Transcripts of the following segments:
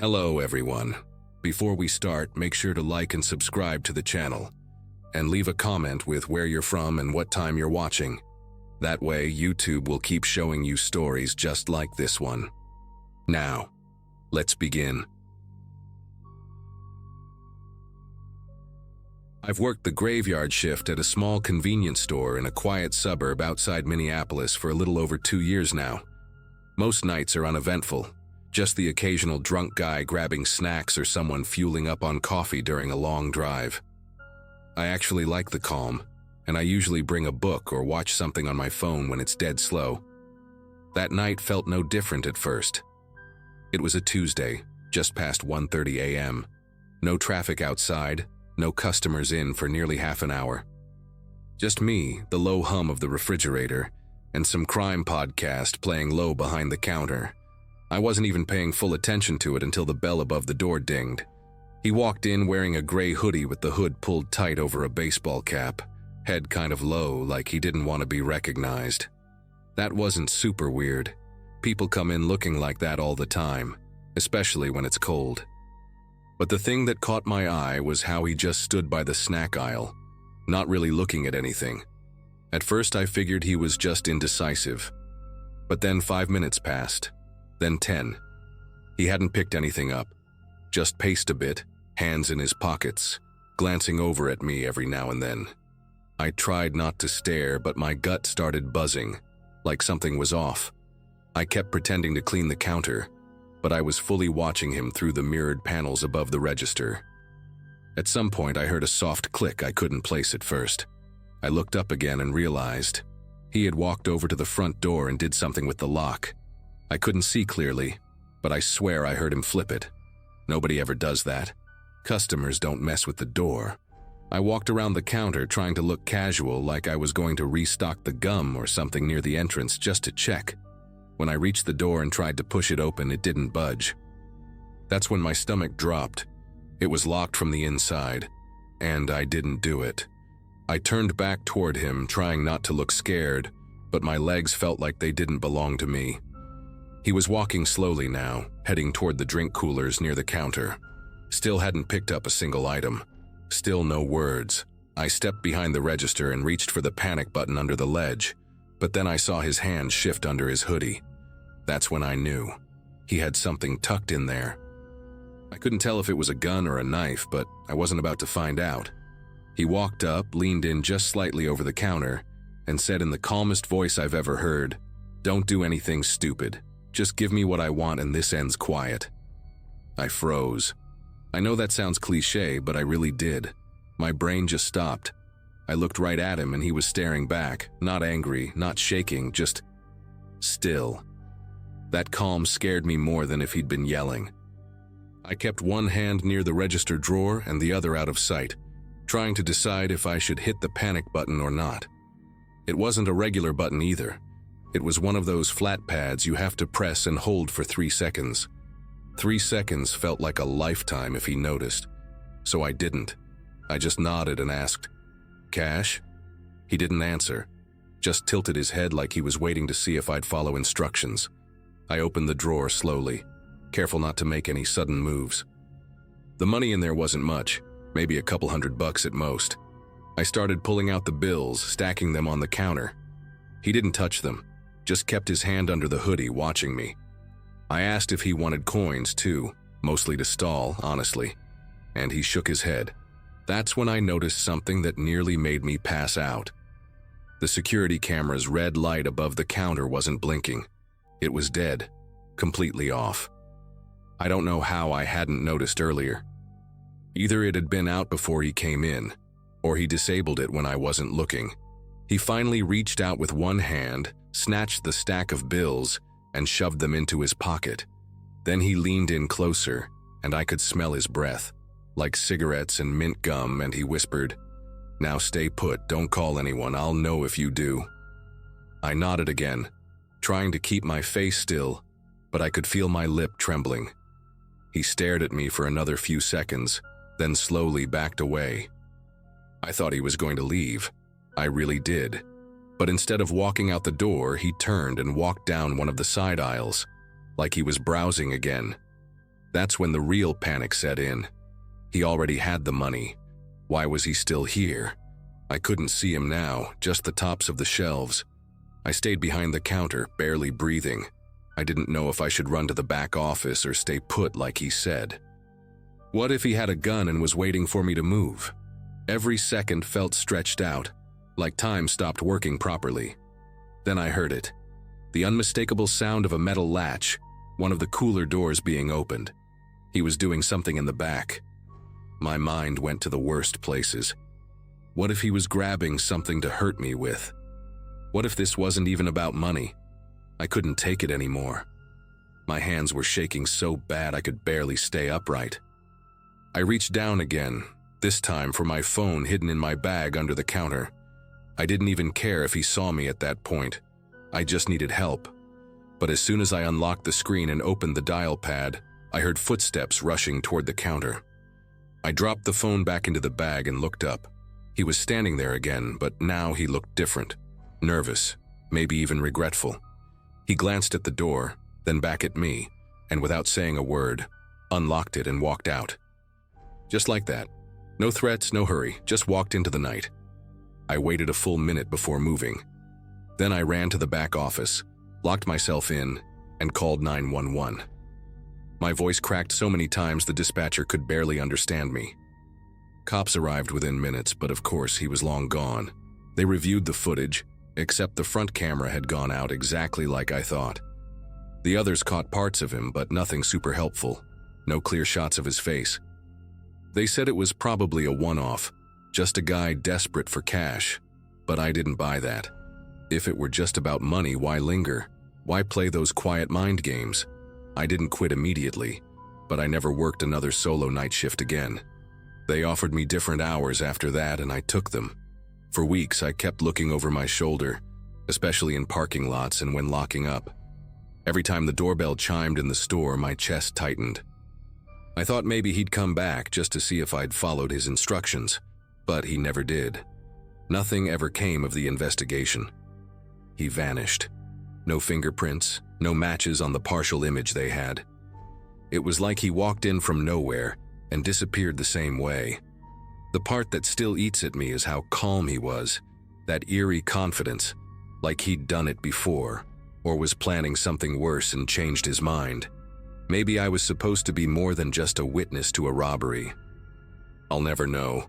Hello everyone. Before we start, make sure to like and subscribe to the channel, and leave a comment with where you're from and what time you're watching. That way, YouTube will keep showing you stories just like this one. Now, let's begin. I've worked the graveyard shift at a small convenience store in a quiet suburb outside Minneapolis for a little over 2 years now. Most nights are uneventful, just the occasional drunk guy grabbing snacks or someone fueling up on coffee during a long drive. I actually like the calm, and I usually bring a book or watch something on my phone when it's dead slow. That night felt no different at first. It was a Tuesday, just past 1:30 a.m. No traffic outside, no customers in for nearly half an hour. Just me, the low hum of the refrigerator, and some crime podcast playing low behind the counter. I wasn't even paying full attention to it until the bell above the door dinged. He walked in wearing a gray hoodie with the hood pulled tight over a baseball cap, head kind of low like he didn't want to be recognized. That wasn't super weird. People come in looking like that all the time, especially when it's cold. But the thing that caught my eye was how he just stood by the snack aisle, not really looking at anything. At first I figured he was just indecisive. But then 5 minutes passed, then 10. He hadn't picked anything up, just paced a bit, hands in his pockets, glancing over at me every now and then. I tried not to stare, but my gut started buzzing, like something was off. I kept pretending to clean the counter, but I was fully watching him through the mirrored panels above the register. At some point, I heard a soft click I couldn't place at first. I looked up again and realized he had walked over to the front door and did something with the lock. I couldn't see clearly, but I swear I heard him flip it. Nobody ever does that. Customers don't mess with the door. I walked around the counter trying to look casual, like I was going to restock the gum or something near the entrance just to check. When I reached the door and tried to push it open, it didn't budge. That's when my stomach dropped. It was locked from the inside, and I didn't do it. I turned back toward him, trying not to look scared, but my legs felt like they didn't belong to me. He was walking slowly now, heading toward the drink coolers near the counter. Still hadn't picked up a single item. Still no words. I stepped behind the register and reached for the panic button under the ledge, but then I saw his hand shift under his hoodie. That's when I knew. He had something tucked in there. I couldn't tell if it was a gun or a knife, but I wasn't about to find out. He walked up, leaned in just slightly over the counter, and said in the calmest voice I've ever heard, "Don't do anything stupid. Just give me what I want and this ends quiet." I froze. I know that sounds cliche, but I really did. My brain just stopped. I looked right at him and he was staring back, not angry, not shaking, just still. That calm scared me more than if he'd been yelling. I kept one hand near the register drawer and the other out of sight, trying to decide if I should hit the panic button or not. It wasn't a regular button either. It was one of those flat pads you have to press and hold for 3 seconds. 3 seconds felt like a lifetime if he noticed, so I didn't. I just nodded and asked, "Cash?" He didn't answer, just tilted his head like he was waiting to see if I'd follow instructions. I opened the drawer slowly, careful not to make any sudden moves. The money in there wasn't much, maybe a couple $100 at most. I started pulling out the bills, stacking them on the counter. He didn't touch them, just kept his hand under the hoodie watching me. I asked if he wanted coins too, mostly to stall, honestly, and he shook his head. That's when I noticed something that nearly made me pass out. The security camera's red light above the counter wasn't blinking. It was dead, completely off. I don't know how I hadn't noticed earlier. Either it had been out before he came in, or he disabled it when I wasn't looking. He finally reached out with one hand, snatched the stack of bills, and shoved them into his pocket. Then he leaned in closer, and I could smell his breath, like cigarettes and mint gum, and he whispered, "Now stay put, don't call anyone, I'll know if you do." I nodded again, trying to keep my face still, but I could feel my lip trembling. He stared at me for another few seconds, then slowly backed away. I thought he was going to leave. I really did. But instead of walking out the door, he turned and walked down one of the side aisles, like he was browsing again. That's when the real panic set in. He already had the money. Why was he still here? I couldn't see him now, just the tops of the shelves. I stayed behind the counter, barely breathing. I didn't know if I should run to the back office or stay put like he said. What if he had a gun and was waiting for me to move? Every second felt stretched out, like time stopped working properly. Then I heard it. The unmistakable sound of a metal latch, one of the cooler doors being opened. He was doing something in the back. My mind went to the worst places. What if he was grabbing something to hurt me with? What if this wasn't even about money? I couldn't take it anymore. My hands were shaking so bad I could barely stay upright. I reached down again, this time for my phone hidden in my bag under the counter. I didn't even care if he saw me at that point. I just needed help. But as soon as I unlocked the screen and opened the dial pad, I heard footsteps rushing toward the counter. I dropped the phone back into the bag and looked up. He was standing there again, but now he looked different. Nervous, maybe even regretful. He glanced at the door, then back at me, and without saying a word, unlocked it and walked out. Just like that. No threats, no hurry, just walked into the night. I waited a full minute before moving. Then I ran to the back office, locked myself in, and called 911. My voice cracked so many times the dispatcher could barely understand me. Cops arrived within minutes, but of course he was long gone. They reviewed the footage, except the front camera had gone out exactly like I thought. The others caught parts of him, but nothing super helpful. No clear shots of his face. They said it was probably a one-off, just a guy desperate for cash, but I didn't buy that. If it were just about money, why linger? Why play those quiet mind games? I didn't quit immediately, but I never worked another solo night shift again. They offered me different hours after that, and I took them. For weeks, I kept looking over my shoulder, especially in parking lots and when locking up. Every time the doorbell chimed in the store, my chest tightened. I thought maybe he'd come back just to see if I'd followed his instructions, but he never did. Nothing ever came of the investigation. He vanished. No fingerprints, no matches on the partial image they had. It was like he walked in from nowhere and disappeared the same way. The part that still eats at me is how calm he was, that eerie confidence, like he'd done it before, or was planning something worse and changed his mind. Maybe I was supposed to be more than just a witness to a robbery. I'll never know.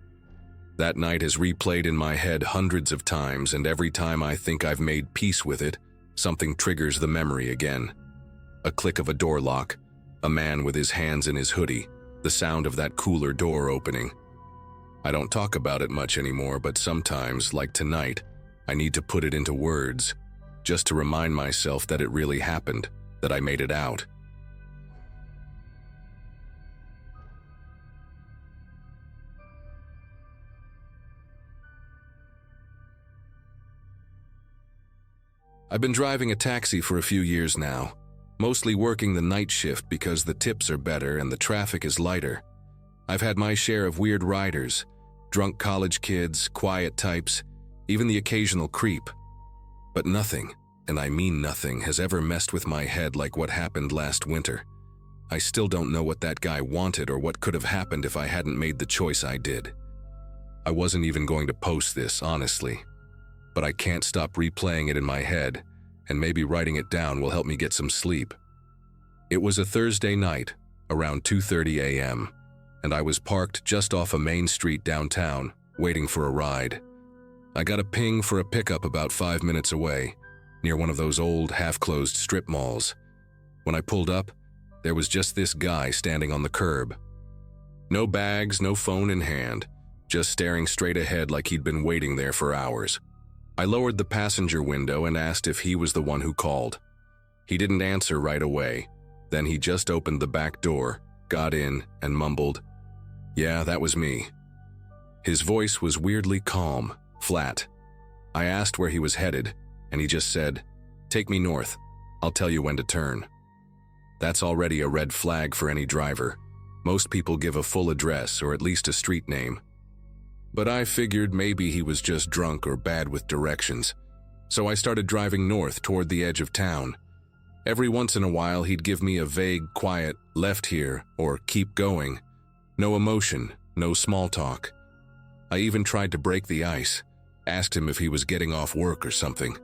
That night has replayed in my head hundreds of times, and every time I think I've made peace with it, something triggers the memory again. A click of a door lock, a man with his hands in his hoodie, the sound of that cooler door opening. I don't talk about it much anymore, but sometimes, like tonight, I need to put it into words, just to remind myself that it really happened, that I made it out. I've been driving a taxi for a few years now, mostly working the night shift because the tips are better and the traffic is lighter. I've had my share of weird riders, drunk college kids, quiet types, even the occasional creep. But nothing, and I mean nothing, has ever messed with my head like what happened last winter. I still don't know what that guy wanted or what could have happened if I hadn't made the choice I did. I wasn't even going to post this, honestly. But I can't stop replaying it in my head, and maybe writing it down will help me get some sleep. It was a Thursday night, around 2:30 a.m., and I was parked just off a main street downtown, waiting for a ride. I got a ping for a pickup about 5 minutes away, near one of those old, half-closed strip malls. When I pulled up, there was just this guy standing on the curb. No bags, no phone in hand, just staring straight ahead like he'd been waiting there for hours. I lowered the passenger window and asked if he was the one who called. He didn't answer right away. Then he just opened the back door, got in, and mumbled, "Yeah, that was me." His voice was weirdly calm, flat. I asked where he was headed, and he just said, "Take me north. I'll tell you when to turn." That's already a red flag for any driver. Most people give a full address or at least a street name. But I figured maybe he was just drunk or bad with directions, so I started driving north toward the edge of town. Every once in a while, he'd give me a vague, quiet, left here, or keep going. No emotion, no small talk. I even tried to break the ice, asked him if he was getting off work or something.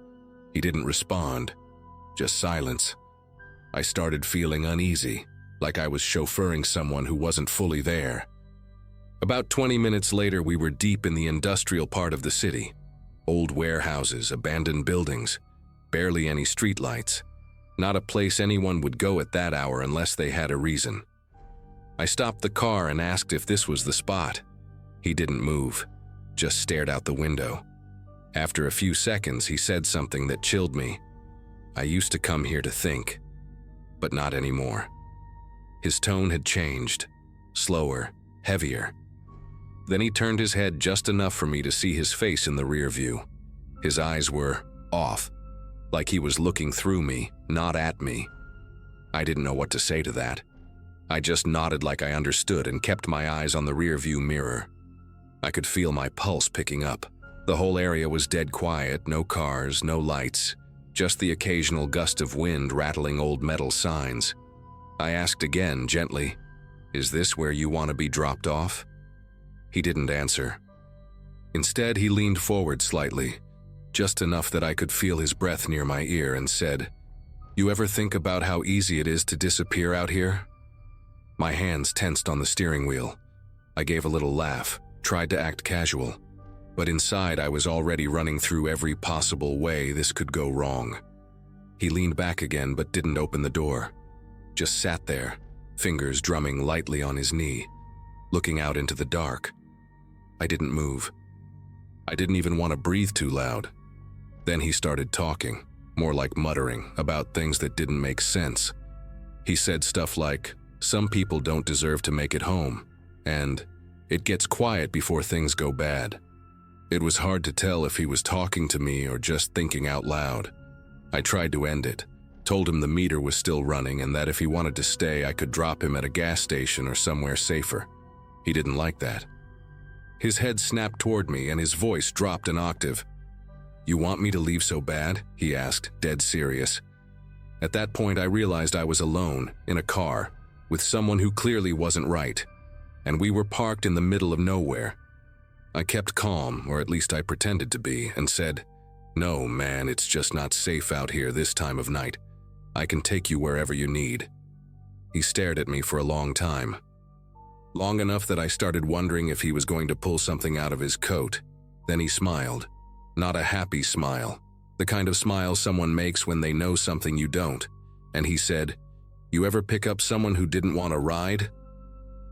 He didn't respond, just silence. I started feeling uneasy, like I was chauffeuring someone who wasn't fully there. About 20 minutes later, we were deep in the industrial part of the city. Old warehouses, abandoned buildings, barely any streetlights. Not a place anyone would go at that hour unless they had a reason. I stopped the car and asked if this was the spot. He didn't move, just stared out the window. After a few seconds, he said something that chilled me. I used to come here to think, but not anymore. His tone had changed, slower, heavier. Then he turned his head just enough for me to see his face in the rear view. His eyes were off, like he was looking through me, not at me. I didn't know what to say to that. I just nodded like I understood and kept my eyes on the rear view mirror. I could feel my pulse picking up. The whole area was dead quiet, no cars, no lights, just the occasional gust of wind rattling old metal signs. I asked again, gently, "Is this where you want to be dropped off?" He didn't answer. Instead, he leaned forward slightly, just enough that I could feel his breath near my ear, and said, "You ever think about how easy it is to disappear out here?" My hands tensed on the steering wheel. I gave a little laugh, tried to act casual, but inside I was already running through every possible way this could go wrong. He leaned back again but didn't open the door. Just sat there, fingers drumming lightly on his knee, looking out into the dark. I didn't move. I didn't even want to breathe too loud. Then he started talking, more like muttering, about things that didn't make sense. He said stuff like, "Some people don't deserve to make it home," and "It gets quiet before things go bad." It was hard to tell if he was talking to me or just thinking out loud. I tried to end it, told him the meter was still running and that if he wanted to stay, I could drop him at a gas station or somewhere safer. He didn't like that. His head snapped toward me and his voice dropped an octave. "You want me to leave so bad?" he asked, dead serious. At that point, I realized I was alone, in a car, with someone who clearly wasn't right, and we were parked in the middle of nowhere. I kept calm, or at least I pretended to be, and said, "No, man, it's just not safe out here this time of night. I can take you wherever you need." He stared at me for a long time. Long enough that I started wondering if he was going to pull something out of his coat. Then he smiled. Not a happy smile, the kind of smile someone makes when they know something you don't. And he said, "You ever pick up someone who didn't want to ride?"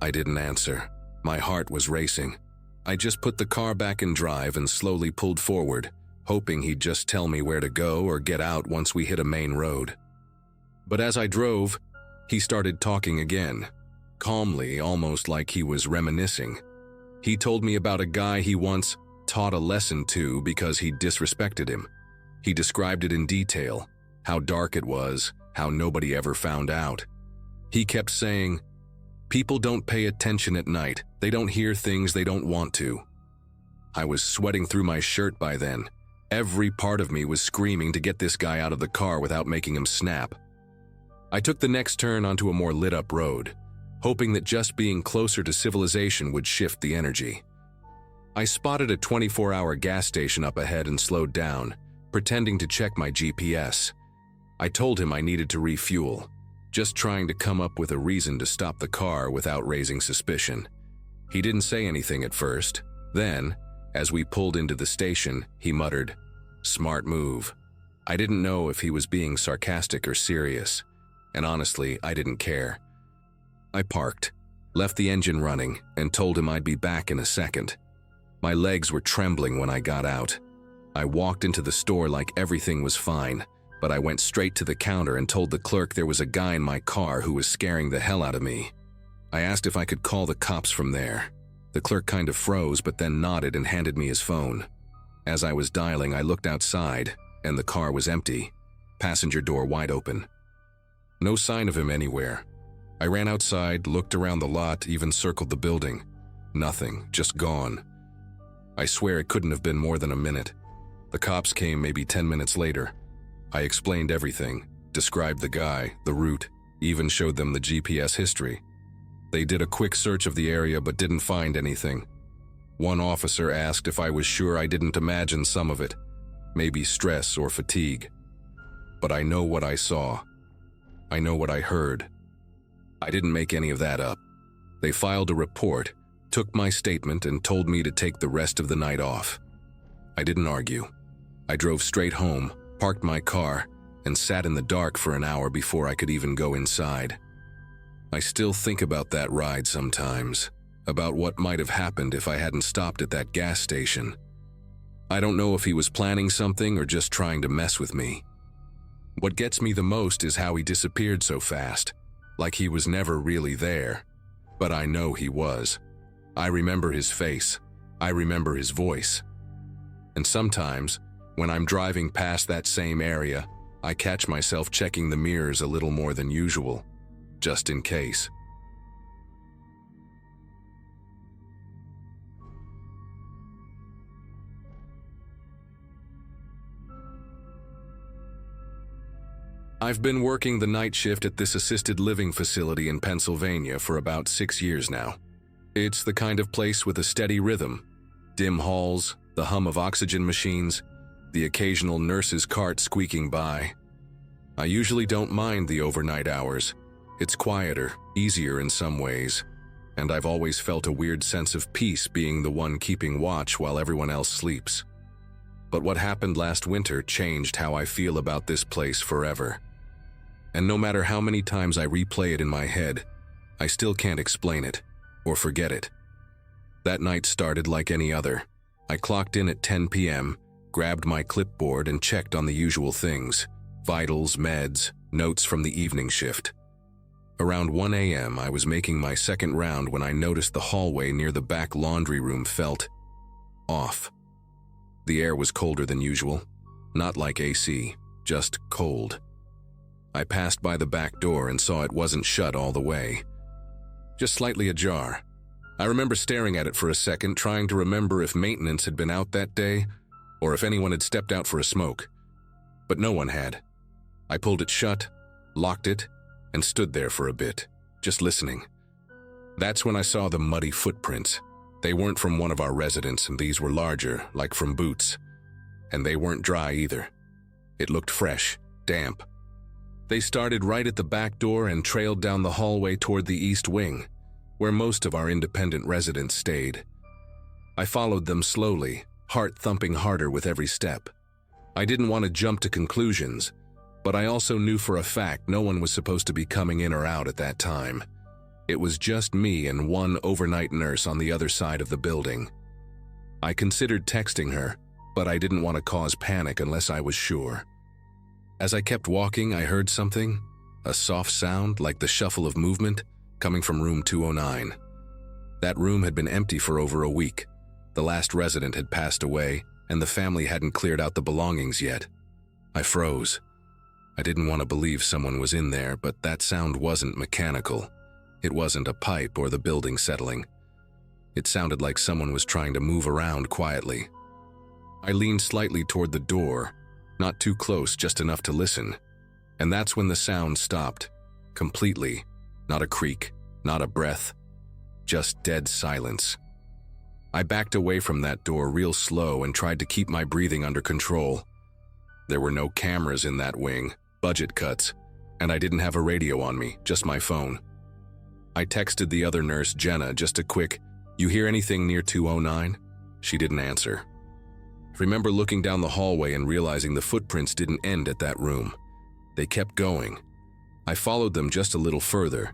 I didn't answer. My heart was racing. I just put the car back in drive and slowly pulled forward, hoping he'd just tell me where to go or get out once we hit a main road. But as I drove, he started talking again, calmly, almost like he was reminiscing. He told me about a guy he once taught a lesson to because he disrespected him. He described it in detail, how dark it was, how nobody ever found out. He kept saying, "People don't pay attention at night. They don't hear things they don't want to." I was sweating through my shirt by then. Every part of me was screaming to get this guy out of the car without making him snap. I took the next turn onto a more lit-up road, hoping that just being closer to civilization would shift the energy. I spotted a 24-hour gas station up ahead and slowed down, pretending to check my GPS. I told him I needed to refuel, just trying to come up with a reason to stop the car without raising suspicion. He didn't say anything at first. Then, as we pulled into the station, he muttered, "Smart move." I didn't know if he was being sarcastic or serious, and honestly, I didn't care. I parked, left the engine running, and told him I'd be back in a second. My legs were trembling when I got out. I walked into the store like everything was fine, but I went straight to the counter and told the clerk there was a guy in my car who was scaring the hell out of me. I asked if I could call the cops from there. The clerk kind of froze but then nodded and handed me his phone. As I was dialing, I looked outside, and the car was empty, passenger door wide open. No sign of him anywhere. I ran outside, looked around the lot, even circled the building. Nothing, just gone. I swear it couldn't have been more than a minute. The cops came maybe 10 minutes later. I explained everything, described the guy, the route, even showed them the GPS history. They did a quick search of the area but didn't find anything. One officer asked if I was sure I didn't imagine some of it, maybe stress or fatigue. But I know what I saw. I know what I heard. I didn't make any of that up. They filed a report, took my statement, and told me to take the rest of the night off. I didn't argue. I drove straight home, parked my car, and sat in the dark for an hour before I could even go inside. I still think about that ride sometimes, about what might have happened if I hadn't stopped at that gas station. I don't know if he was planning something or just trying to mess with me. What gets me the most is how he disappeared so fast, like he was never really there. But I know he was. I remember his face. I remember his voice. And sometimes, when I'm driving past that same area, I catch myself checking the mirrors a little more than usual, just in case. I've been working the night shift at this assisted living facility in Pennsylvania for about 6 years now. It's the kind of place with a steady rhythm. Dim halls, the hum of oxygen machines, the occasional nurse's cart squeaking by. I usually don't mind the overnight hours. It's quieter, easier in some ways, and I've always felt a weird sense of peace being the one keeping watch while everyone else sleeps. But what happened last winter changed how I feel about this place forever. And no matter how many times I replay it in my head, I still can't explain it, or forget it. That night started like any other. I clocked in at 10 p.m., grabbed my clipboard and checked on the usual things: vitals, meds, notes from the evening shift. Around 1 a.m., I was making my second round when I noticed the hallway near the back laundry room felt off. The air was colder than usual, not like AC, just cold. I passed by the back door and saw it wasn't shut all the way, just slightly ajar. I remember staring at it for a second, trying to remember if maintenance had been out that day or if anyone had stepped out for a smoke. But no one had. I pulled it shut, locked it, and stood there for a bit, just listening. That's when I saw the muddy footprints. They weren't from one of our residents, and these were larger, like from boots. And they weren't dry either. It looked fresh, damp. They started right at the back door and trailed down the hallway toward the east wing, where most of our independent residents stayed. I followed them slowly, heart thumping harder with every step. I didn't want to jump to conclusions, but I also knew for a fact no one was supposed to be coming in or out at that time. It was just me and one overnight nurse on the other side of the building. I considered texting her, but I didn't want to cause panic unless I was sure. As I kept walking, I heard something, a soft sound like the shuffle of movement, coming from room 209. That room had been empty for over a week. The last resident had passed away, and the family hadn't cleared out the belongings yet. I froze. I didn't want to believe someone was in there, but that sound wasn't mechanical. It wasn't a pipe or the building settling. It sounded like someone was trying to move around quietly. I leaned slightly toward the door, not too close, just enough to listen. And that's when the sound stopped, completely. Not a creak, not a breath, just dead silence. I backed away from that door real slow and tried to keep my breathing under control. There were no cameras in that wing, budget cuts, and I didn't have a radio on me, just my phone. I texted the other nurse, Jenna, just a quick, "You hear anything near 209? She didn't answer. I remember looking down the hallway and realizing the footprints didn't end at that room. They kept going. I followed them just a little further,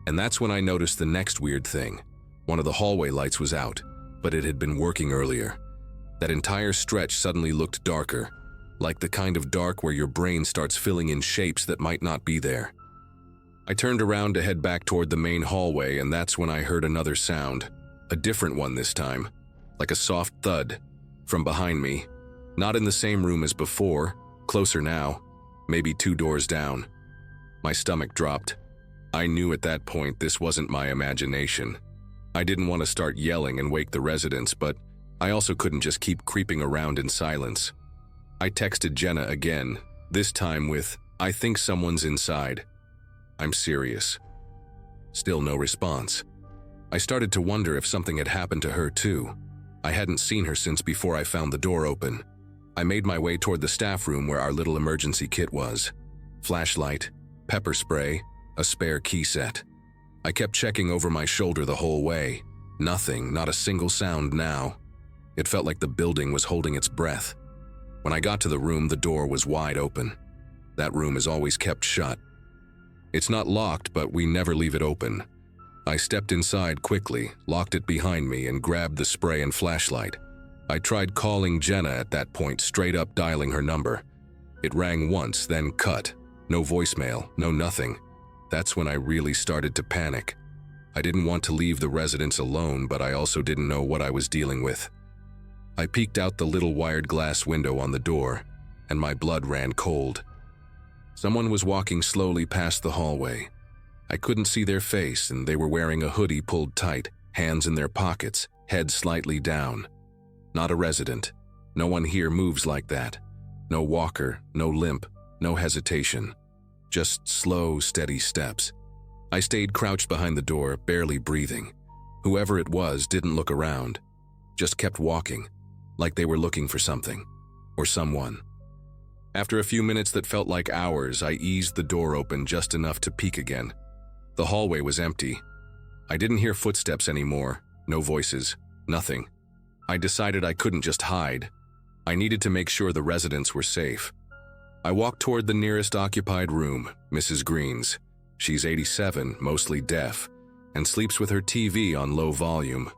and that's when I noticed the next weird thing. One of the hallway lights was out, but it had been working earlier. That entire stretch suddenly looked darker, like the kind of dark where your brain starts filling in shapes that might not be there. I turned around to head back toward the main hallway, and that's when I heard another sound, a different one this time, like a soft thud, from behind me. Not in the same room as before, closer now, maybe 2 doors down. My stomach dropped. I knew at that point this wasn't my imagination. I didn't want to start yelling and wake the residents, but I also couldn't just keep creeping around in silence. I texted Jenna again, this time with, I think someone's inside. I'm serious. Still no response. I started to wonder if something had happened to her too. I hadn't seen her since before I found the door open. I made my way toward the staff room where our little emergency kit was. Flashlight, pepper spray, a spare key set. I kept checking over my shoulder the whole way. Nothing, not a single sound now. It felt like the building was holding its breath. When I got to the room, the door was wide open. That room is always kept shut. It's not locked, but we never leave it open. I stepped inside quickly, locked it behind me, and grabbed the spray and flashlight. I tried calling Jenna at that point, straight up dialing her number. It rang once, then cut. No voicemail, no nothing. That's when I really started to panic. I didn't want to leave the residence alone, but I also didn't know what I was dealing with. I peeked out the little wired glass window on the door, and my blood ran cold. Someone was walking slowly past the hallway. I couldn't see their face, and they were wearing a hoodie pulled tight, hands in their pockets, head slightly down. Not a resident. No one here moves like that. No walker, no limp, no hesitation. Just slow, steady steps. I stayed crouched behind the door, barely breathing. Whoever it was didn't look around. Just kept walking, like they were looking for something, or someone. After a few minutes that felt like hours, I eased the door open just enough to peek again. The hallway was empty. I didn't hear footsteps anymore, no voices, nothing. I decided I couldn't just hide. I needed to make sure the residents were safe. I walked toward the nearest occupied room, Mrs. Green's. She's 87, mostly deaf, and sleeps with her TV on low volume.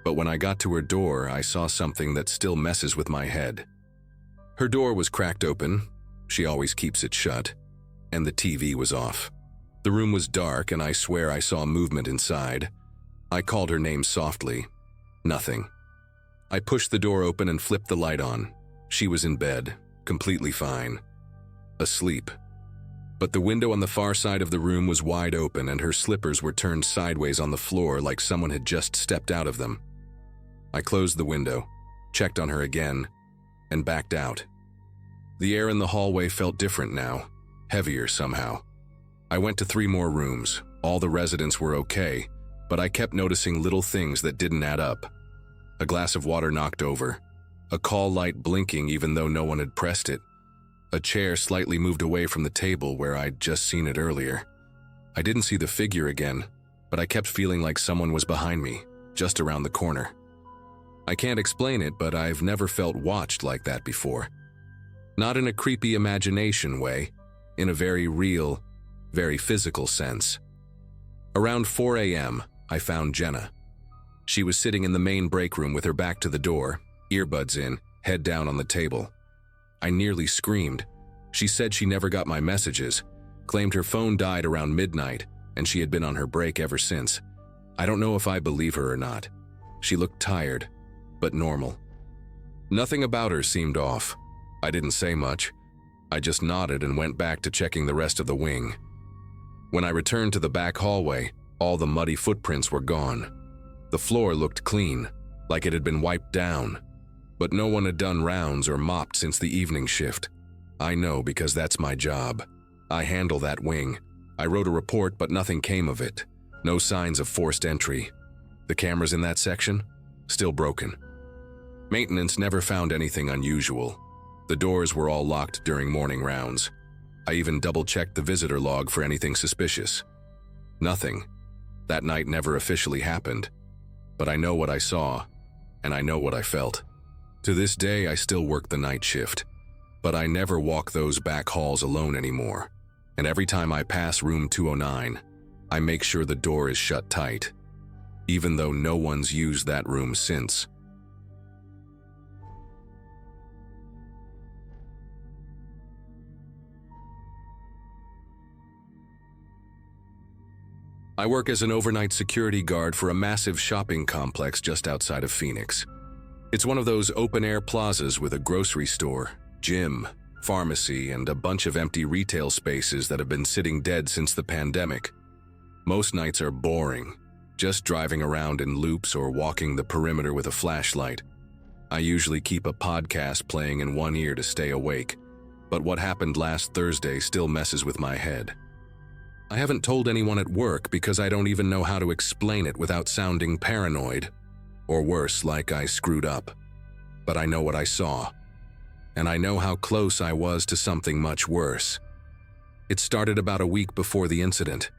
But when I got to her door, I saw something that still messes with my head. Her door was cracked open, she always keeps it shut, and the TV was off. The room was dark, and I swear I saw movement inside. I called her name softly. Nothing. I pushed the door open and flipped the light on. She was in bed, completely fine. Asleep. But the window on the far side of the room was wide open, and her slippers were turned sideways on the floor like someone had just stepped out of them. I closed the window, checked on her again, and backed out. The air in the hallway felt different now, heavier somehow. I went to 3 more rooms. All the residents were okay, but I kept noticing little things that didn't add up. A glass of water knocked over, a call light blinking even though no one had pressed it. A chair slightly moved away from the table where I'd just seen it earlier. I didn't see the figure again, but I kept feeling like someone was behind me, just around the corner. I can't explain it, but I've never felt watched like that before. Not in a creepy imagination way, in a very real, very physical sense. Around 4 a.m., I found Jenna. She was sitting in the main break room with her back to the door, earbuds in, head down on the table. I nearly screamed. She said she never got my messages, claimed her phone died around midnight, and she had been on her break ever since. I don't know if I believe her or not. She looked tired, but normal. Nothing about her seemed off. I didn't say much. I just nodded and went back to checking the rest of the wing. When I returned to the back hallway, all the muddy footprints were gone. The floor looked clean, like it had been wiped down. But no one had done rounds or mopped since the evening shift. I know because that's my job. I handle that wing. I wrote a report, but nothing came of it. No signs of forced entry. The cameras in that section? Still broken. Maintenance never found anything unusual. The doors were all locked during morning rounds. I even double-checked the visitor log for anything suspicious. Nothing. That night never officially happened. But I know what I saw, and I know what I felt. To this day, I still work the night shift, but I never walk those back halls alone anymore. And every time I pass room 209, I make sure the door is shut tight, even though no one's used that room since. I work as an overnight security guard for a massive shopping complex just outside of Phoenix. It's one of those open-air plazas with a grocery store, gym, pharmacy, and a bunch of empty retail spaces that have been sitting dead since the pandemic. Most nights are boring, just driving around in loops or walking the perimeter with a flashlight. I usually keep a podcast playing in one ear to stay awake, but what happened last Thursday still messes with my head. I haven't told anyone at work because I don't even know how to explain it without sounding paranoid, or worse, like I screwed up. But I know what I saw, and I know how close I was to something much worse. It started about a week before the incident.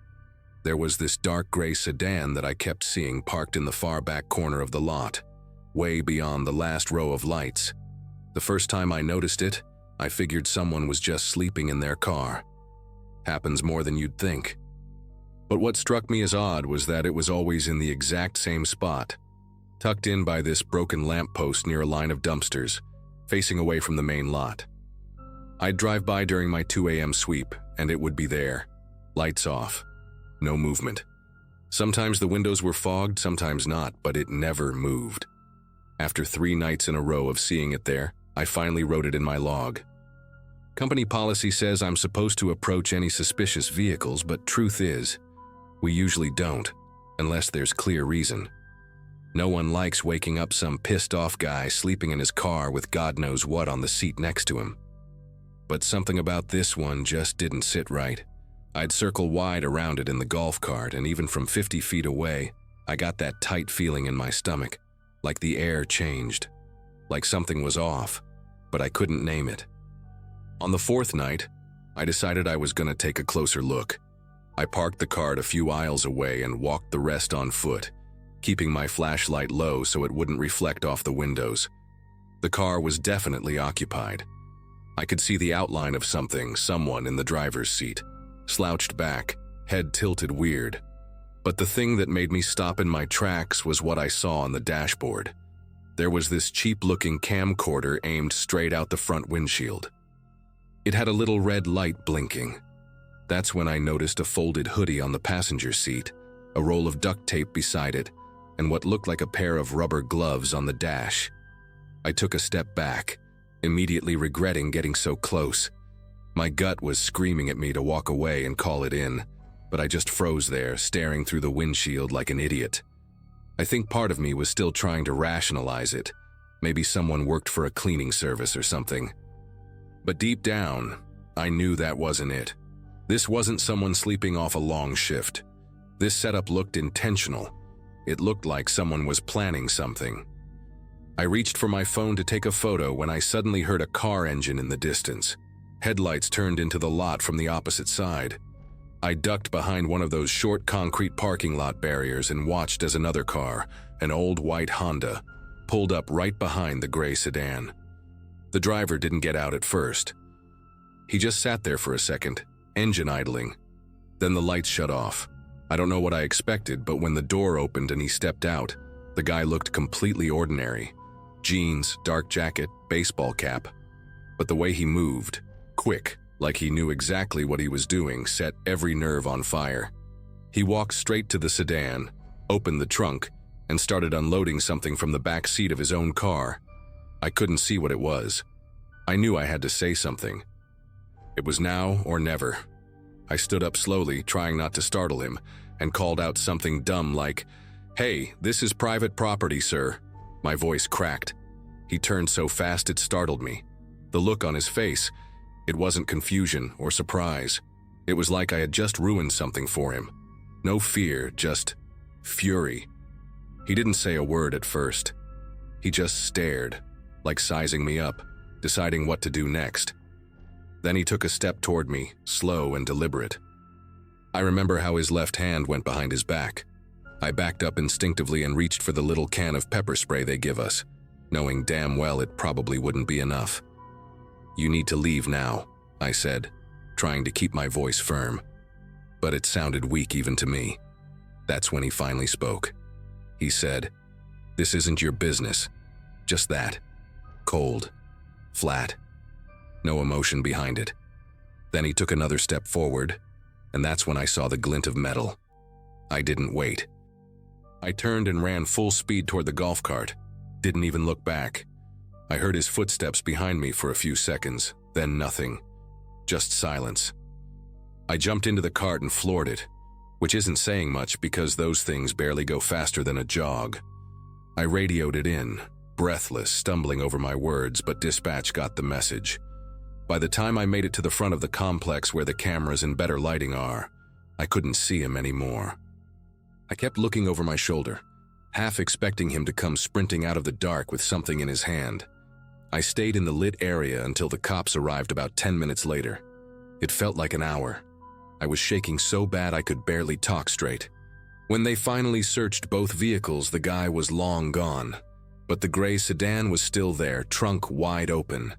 There was this dark gray sedan that I kept seeing parked in the far back corner of the lot, way beyond the last row of lights. The first time I noticed it, I figured someone was just sleeping in their car. Happens more than you'd think. But what struck me as odd was that it was always in the exact same spot, tucked in by this broken lamppost near a line of dumpsters, facing away from the main lot. I'd drive by during my 2 a.m. sweep, and it would be there, lights off, no movement. Sometimes the windows were fogged, sometimes not, but it never moved. After 3 nights in a row of seeing it there, I finally wrote it in my log. Company policy says I'm supposed to approach any suspicious vehicles, but truth is, we usually don't, unless there's clear reason. No one likes waking up some pissed-off guy sleeping in his car with God knows what on the seat next to him. But something about this one just didn't sit right. I'd circle wide around it in the golf cart, and even from 50 feet away, I got that tight feeling in my stomach, like the air changed, like something was off, but I couldn't name it. On the 4th night, I decided I was going to take a closer look. I parked the cart a few aisles away and walked the rest on foot, keeping my flashlight low so it wouldn't reflect off the windows. The car was definitely occupied. I could see the outline of someone in the driver's seat, slouched back, head tilted weird. But the thing that made me stop in my tracks was what I saw on the dashboard. There was this cheap-looking camcorder aimed straight out the front windshield. It had a little red light blinking. That's when I noticed a folded hoodie on the passenger seat, a roll of duct tape beside it, and what looked like a pair of rubber gloves on the dash. I took a step back, immediately regretting getting so close. My gut was screaming at me to walk away and call it in, but I just froze there, staring through the windshield like an idiot. I think part of me was still trying to rationalize it. Maybe someone worked for a cleaning service or something. But deep down, I knew that wasn't it. This wasn't someone sleeping off a long shift. This setup looked intentional. It looked like someone was planning something. I reached for my phone to take a photo when I suddenly heard a car engine in the distance. Headlights turned into the lot from the opposite side. I ducked behind one of those short concrete parking lot barriers and watched as another car, an old white Honda, pulled up right behind the gray sedan. The driver didn't get out at first. He just sat there for a second, engine idling. Then the lights shut off. I don't know what I expected, but when the door opened and he stepped out, the guy looked completely ordinary. Jeans, dark jacket, baseball cap. But the way he moved, quick, like he knew exactly what he was doing, set every nerve on fire. He walked straight to the sedan, opened the trunk, and started unloading something from the back seat of his own car. I couldn't see what it was. I knew I had to say something. It was now or never. I stood up slowly, trying not to startle him, and called out something dumb like, "Hey, this is private property, sir." My voice cracked. He turned so fast it startled me. The look on his face, it wasn't confusion or surprise. It was like I had just ruined something for him. No fear, just fury. He didn't say a word at first. He just stared, like sizing me up, deciding what to do next. Then he took a step toward me, slow and deliberate. I remember how his left hand went behind his back. I backed up instinctively and reached for the little can of pepper spray they give us, knowing damn well it probably wouldn't be enough. "You need to leave now," I said, trying to keep my voice firm. But it sounded weak even to me. That's when he finally spoke. He said, "This isn't your business." Just that. Cold. Flat. No emotion behind it. Then he took another step forward, and that's when I saw the glint of metal. I didn't wait. I turned and ran full speed toward the golf cart. Didn't even look back. I heard his footsteps behind me for a few seconds, then nothing. Just silence. I jumped into the cart and floored it, which isn't saying much because those things barely go faster than a jog. I radioed it in, breathless, stumbling over my words, but dispatch got the message. By the time I made it to the front of the complex where the cameras and better lighting are, I couldn't see him anymore. I kept looking over my shoulder, half expecting him to come sprinting out of the dark with something in his hand. I stayed in the lit area until the cops arrived about 10 minutes later. It felt like an hour. I was shaking so bad I could barely talk straight. When they finally searched both vehicles, the guy was long gone, but the gray sedan was still there, trunk wide open.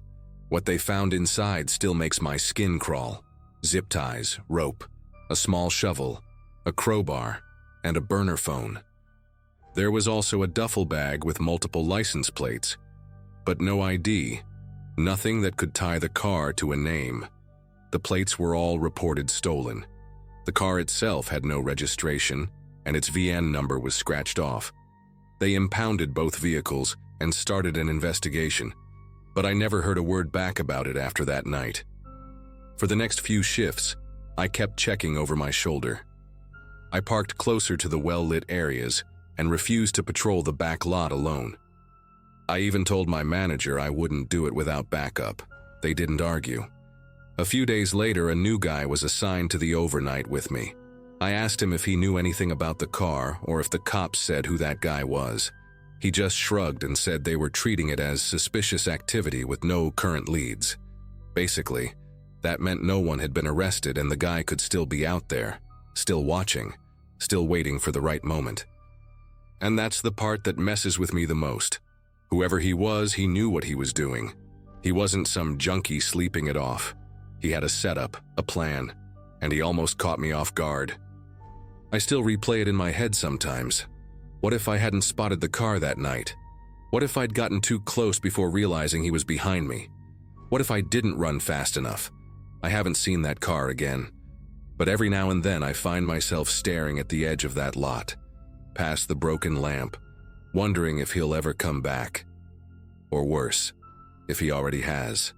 What they found inside still makes my skin crawl. Zip ties, rope, a small shovel, a crowbar, and a burner phone. There was also a duffel bag with multiple license plates, but no ID, nothing that could tie the car to a name. The plates were all reported stolen. The car itself had no registration, and its VN number was scratched off. They impounded both vehicles and started an investigation, but I never heard a word back about it after that night. For the next few shifts, I kept checking over my shoulder. I parked closer to the well-lit areas and refused to patrol the back lot alone. I even told my manager I wouldn't do it without backup. They didn't argue. A few days later, a new guy was assigned to the overnight with me. I asked him if he knew anything about the car or if the cops said who that guy was. He just shrugged and said they were treating it as suspicious activity with no current leads. Basically, that meant no one had been arrested and the guy could still be out there, still watching, still waiting for the right moment. And that's the part that messes with me the most. Whoever he was, he knew what he was doing. He wasn't some junkie sleeping it off. He had a setup, a plan, and he almost caught me off guard. I still replay it in my head sometimes. What if I hadn't spotted the car that night? What if I'd gotten too close before realizing he was behind me? What if I didn't run fast enough? I haven't seen that car again, but every now and then I find myself staring at the edge of that lot, past the broken lamp, wondering if he'll ever come back. Or worse, if he already has.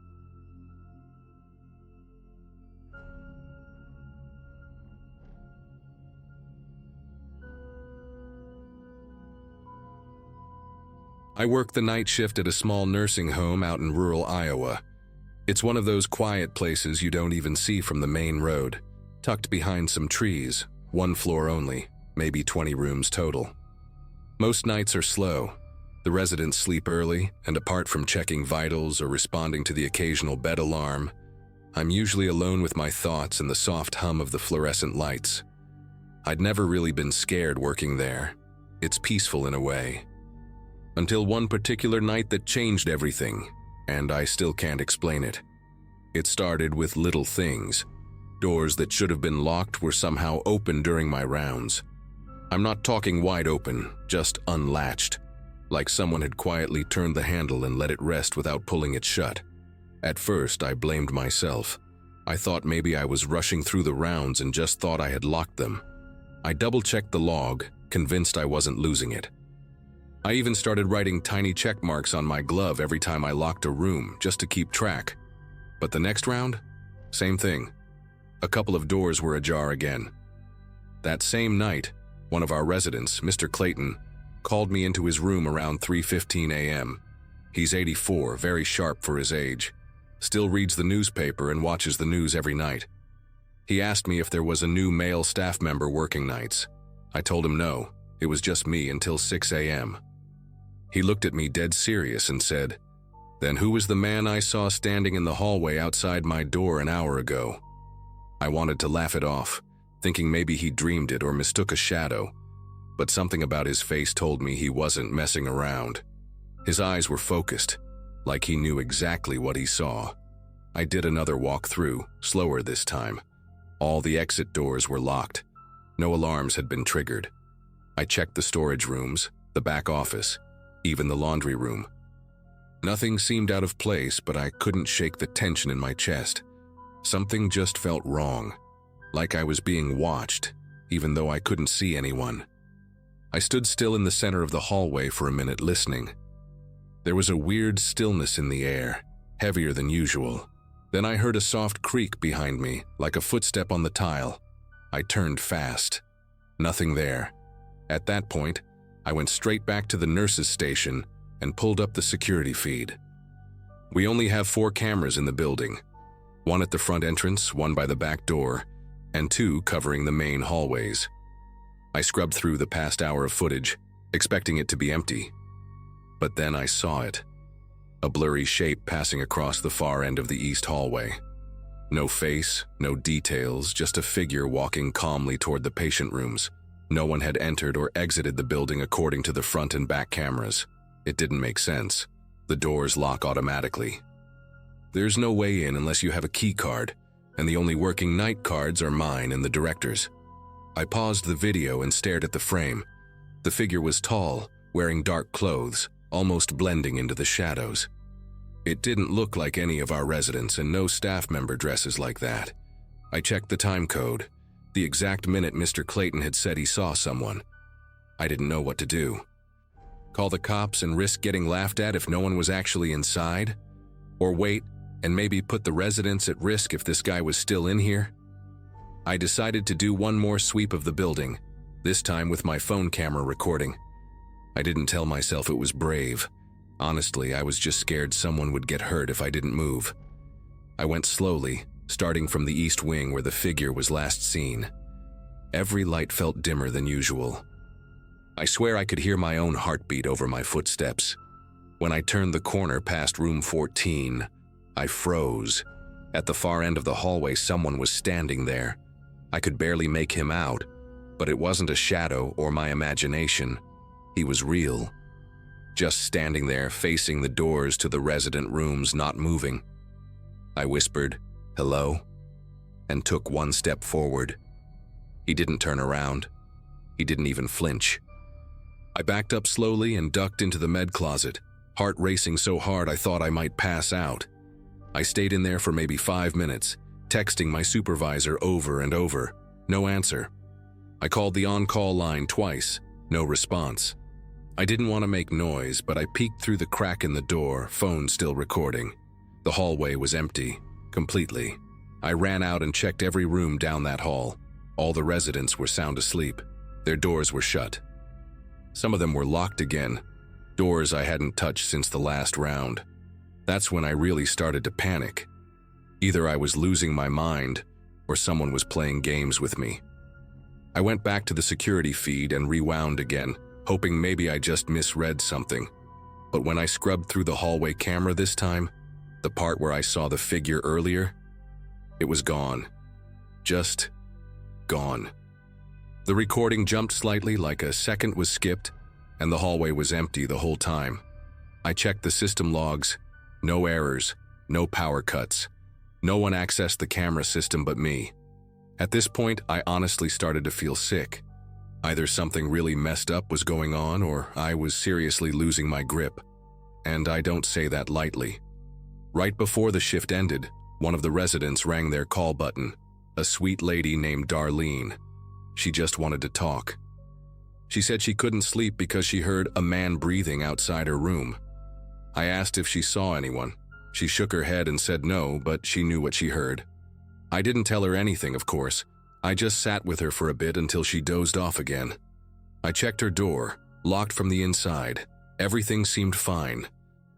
I work the night shift at a small nursing home out in rural Iowa. It's one of those quiet places you don't even see from the main road, tucked behind some trees, one floor only, maybe 20 rooms total. Most nights are slow. The residents sleep early, and apart from checking vitals or responding to the occasional bed alarm, I'm usually alone with my thoughts and the soft hum of the fluorescent lights. I'd never really been scared working there. It's peaceful in a way. Until one particular night that changed everything, and I still can't explain it. It started with little things. Doors that should have been locked were somehow open during my rounds. I'm not talking wide open, just unlatched, like someone had quietly turned the handle and let it rest without pulling it shut. At first, I blamed myself. I thought maybe I was rushing through the rounds and just thought I had locked them. I double-checked the log, convinced I wasn't losing it. I even started writing tiny check marks on my glove every time I locked a room, just to keep track. But the next round? Same thing. A couple of doors were ajar again. That same night, one of our residents, Mr. Clayton, called me into his room around 3:15 a.m. He's 84, very sharp for his age. Still reads the newspaper and watches the news every night. He asked me if there was a new male staff member working nights. I told him no, it was just me until 6 a.m. He looked at me dead serious and said, "Then who was the man I saw standing in the hallway outside my door an hour ago?" I wanted to laugh it off, thinking maybe he dreamed it or mistook a shadow, but something about his face told me he wasn't messing around. His eyes were focused, like he knew exactly what he saw. I did another walk through, slower this time. All the exit doors were locked. No alarms had been triggered. I checked the storage rooms, the back office, even the laundry room. Nothing seemed out of place, but I couldn't shake the tension in my chest. Something just felt wrong, like I was being watched, even though I couldn't see anyone. I stood still in the center of the hallway for a minute listening. There was a weird stillness in the air, heavier than usual. Then I heard a soft creak behind me, like a footstep on the tile. I turned fast. Nothing there. At that point, I went straight back to the nurse's station and pulled up the security feed. We only have 4 cameras in the building, one at the front entrance, one by the back door, and two covering the main hallways. I scrubbed through the past hour of footage, expecting it to be empty. But then I saw it. A blurry shape passing across the far end of the east hallway. No face, no details, just a figure walking calmly toward the patient rooms. No one had entered or exited the building according to the front and back cameras. It didn't make sense. The doors lock automatically. There's no way in unless you have a key card, and the only working night cards are mine and the director's. I paused the video and stared at the frame. The figure was tall, wearing dark clothes, almost blending into the shadows. It didn't look like any of our residents, and no staff member dresses like that. I checked the time code, the exact minute Mr. Clayton had said he saw someone. I didn't know what to do. Call the cops and risk getting laughed at if no one was actually inside? Or wait and maybe put the residents at risk if this guy was still in here? I decided to do one more sweep of the building, this time with my phone camera recording. I didn't tell myself it was brave. Honestly, I was just scared someone would get hurt if I didn't move. I went slowly, starting from the east wing where the figure was last seen. Every light felt dimmer than usual. I swear I could hear my own heartbeat over my footsteps. When I turned the corner past room 14, I froze. At the far end of the hallway, someone was standing there. I could barely make him out, but it wasn't a shadow or my imagination. He was real. Just standing there, facing the doors to the resident rooms, not moving. I whispered, "Hello?" and took one step forward. He didn't turn around. He didn't even flinch. I backed up slowly and ducked into the med closet, heart racing so hard I thought I might pass out. I stayed in there for maybe 5 minutes, texting my supervisor over and over. No answer. I called the on-call line twice. No response. I didn't want to make noise, but I peeked through the crack in the door, phone still recording. The hallway was empty, completely. I ran out and checked every room down that hall. All the residents were sound asleep. Their doors were shut. Some of them were locked again, doors I hadn't touched since the last round. That's when I really started to panic. Either I was losing my mind, or someone was playing games with me. I went back to the security feed and rewound again, hoping maybe I just misread something. But when I scrubbed through the hallway camera this time, the part where I saw the figure earlier, it was gone. Just gone. The recording jumped slightly, like a second was skipped, and the hallway was empty the whole time. I checked the system logs. No errors, no power cuts. No one accessed the camera system but me. At this point, I honestly started to feel sick. Either something really messed up was going on, or I was seriously losing my grip. And I don't say that lightly. Right before the shift ended, one of the residents rang their call button, a sweet lady named Darlene. She just wanted to talk. She said she couldn't sleep because she heard a man breathing outside her room. I asked if she saw anyone. She shook her head and said no, but she knew what she heard. I didn't tell her anything, of course. I just sat with her for a bit until she dozed off again. I checked her door, locked from the inside. Everything seemed fine,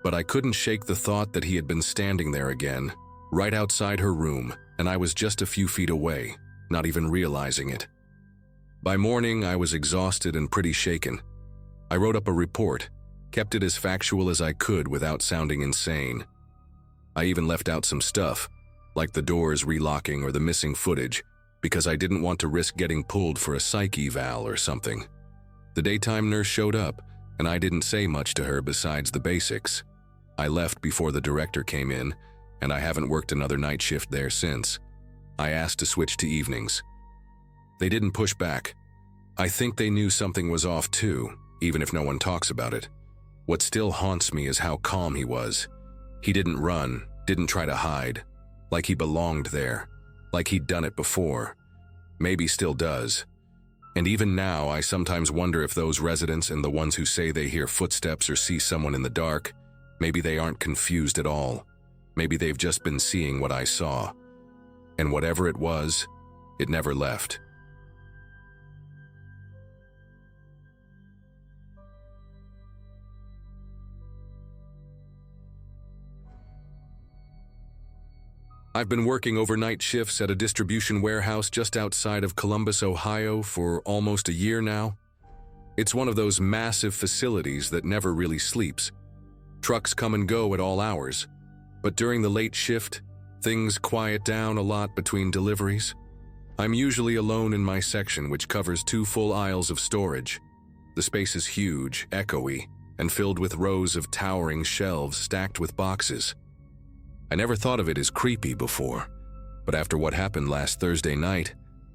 but I couldn't shake the thought that he had been standing there again, right outside her room, and I was just a few feet away, not even realizing it. By morning, I was exhausted and pretty shaken. I wrote up a report, kept it as factual as I could without sounding insane. I even left out some stuff, like the doors relocking or the missing footage, because I didn't want to risk getting pulled for a psych eval or something. The daytime nurse showed up, and I didn't say much to her besides the basics. I left before the director came in, and I haven't worked another night shift there since. I asked to switch to evenings. They didn't push back. I think they knew something was off too, even if no one talks about it. What still haunts me is how calm he was. He didn't run, didn't try to hide, like he belonged there, like he'd done it before. Maybe still does. And even now, I sometimes wonder if those residents and the ones who say they hear footsteps or see someone in the dark, maybe they aren't confused at all. Maybe they've just been seeing what I saw. And whatever it was, it never left. I've been working overnight shifts at a distribution warehouse just outside of Columbus, Ohio for almost a year now. It's one of those massive facilities that never really sleeps. Trucks come and go at all hours, but during the late shift, things quiet down a lot between deliveries. I'm usually alone in my section, which covers 2 full aisles of storage. The space is huge, echoey, and filled with rows of towering shelves stacked with boxes. I never thought of it as creepy before, but after what happened last Thursday night,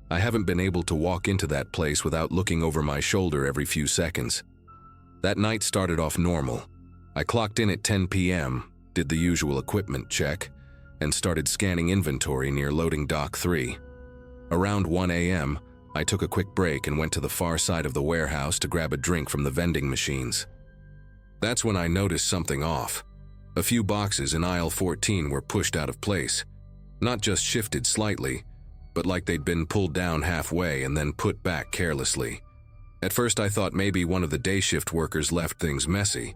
I haven't been able to walk into that place without looking over my shoulder every few seconds. That night started off normal. I clocked in at 10 p.m., did the usual equipment check, and started scanning inventory near loading dock 3. Around 1 a.m., I took a quick break and went to the far side of the warehouse to grab a drink from the vending machines. That's when I noticed something off. A few boxes in aisle 14 were pushed out of place, not just shifted slightly, but like they'd been pulled down halfway and then put back carelessly. At first I thought maybe one of the day shift workers left things messy,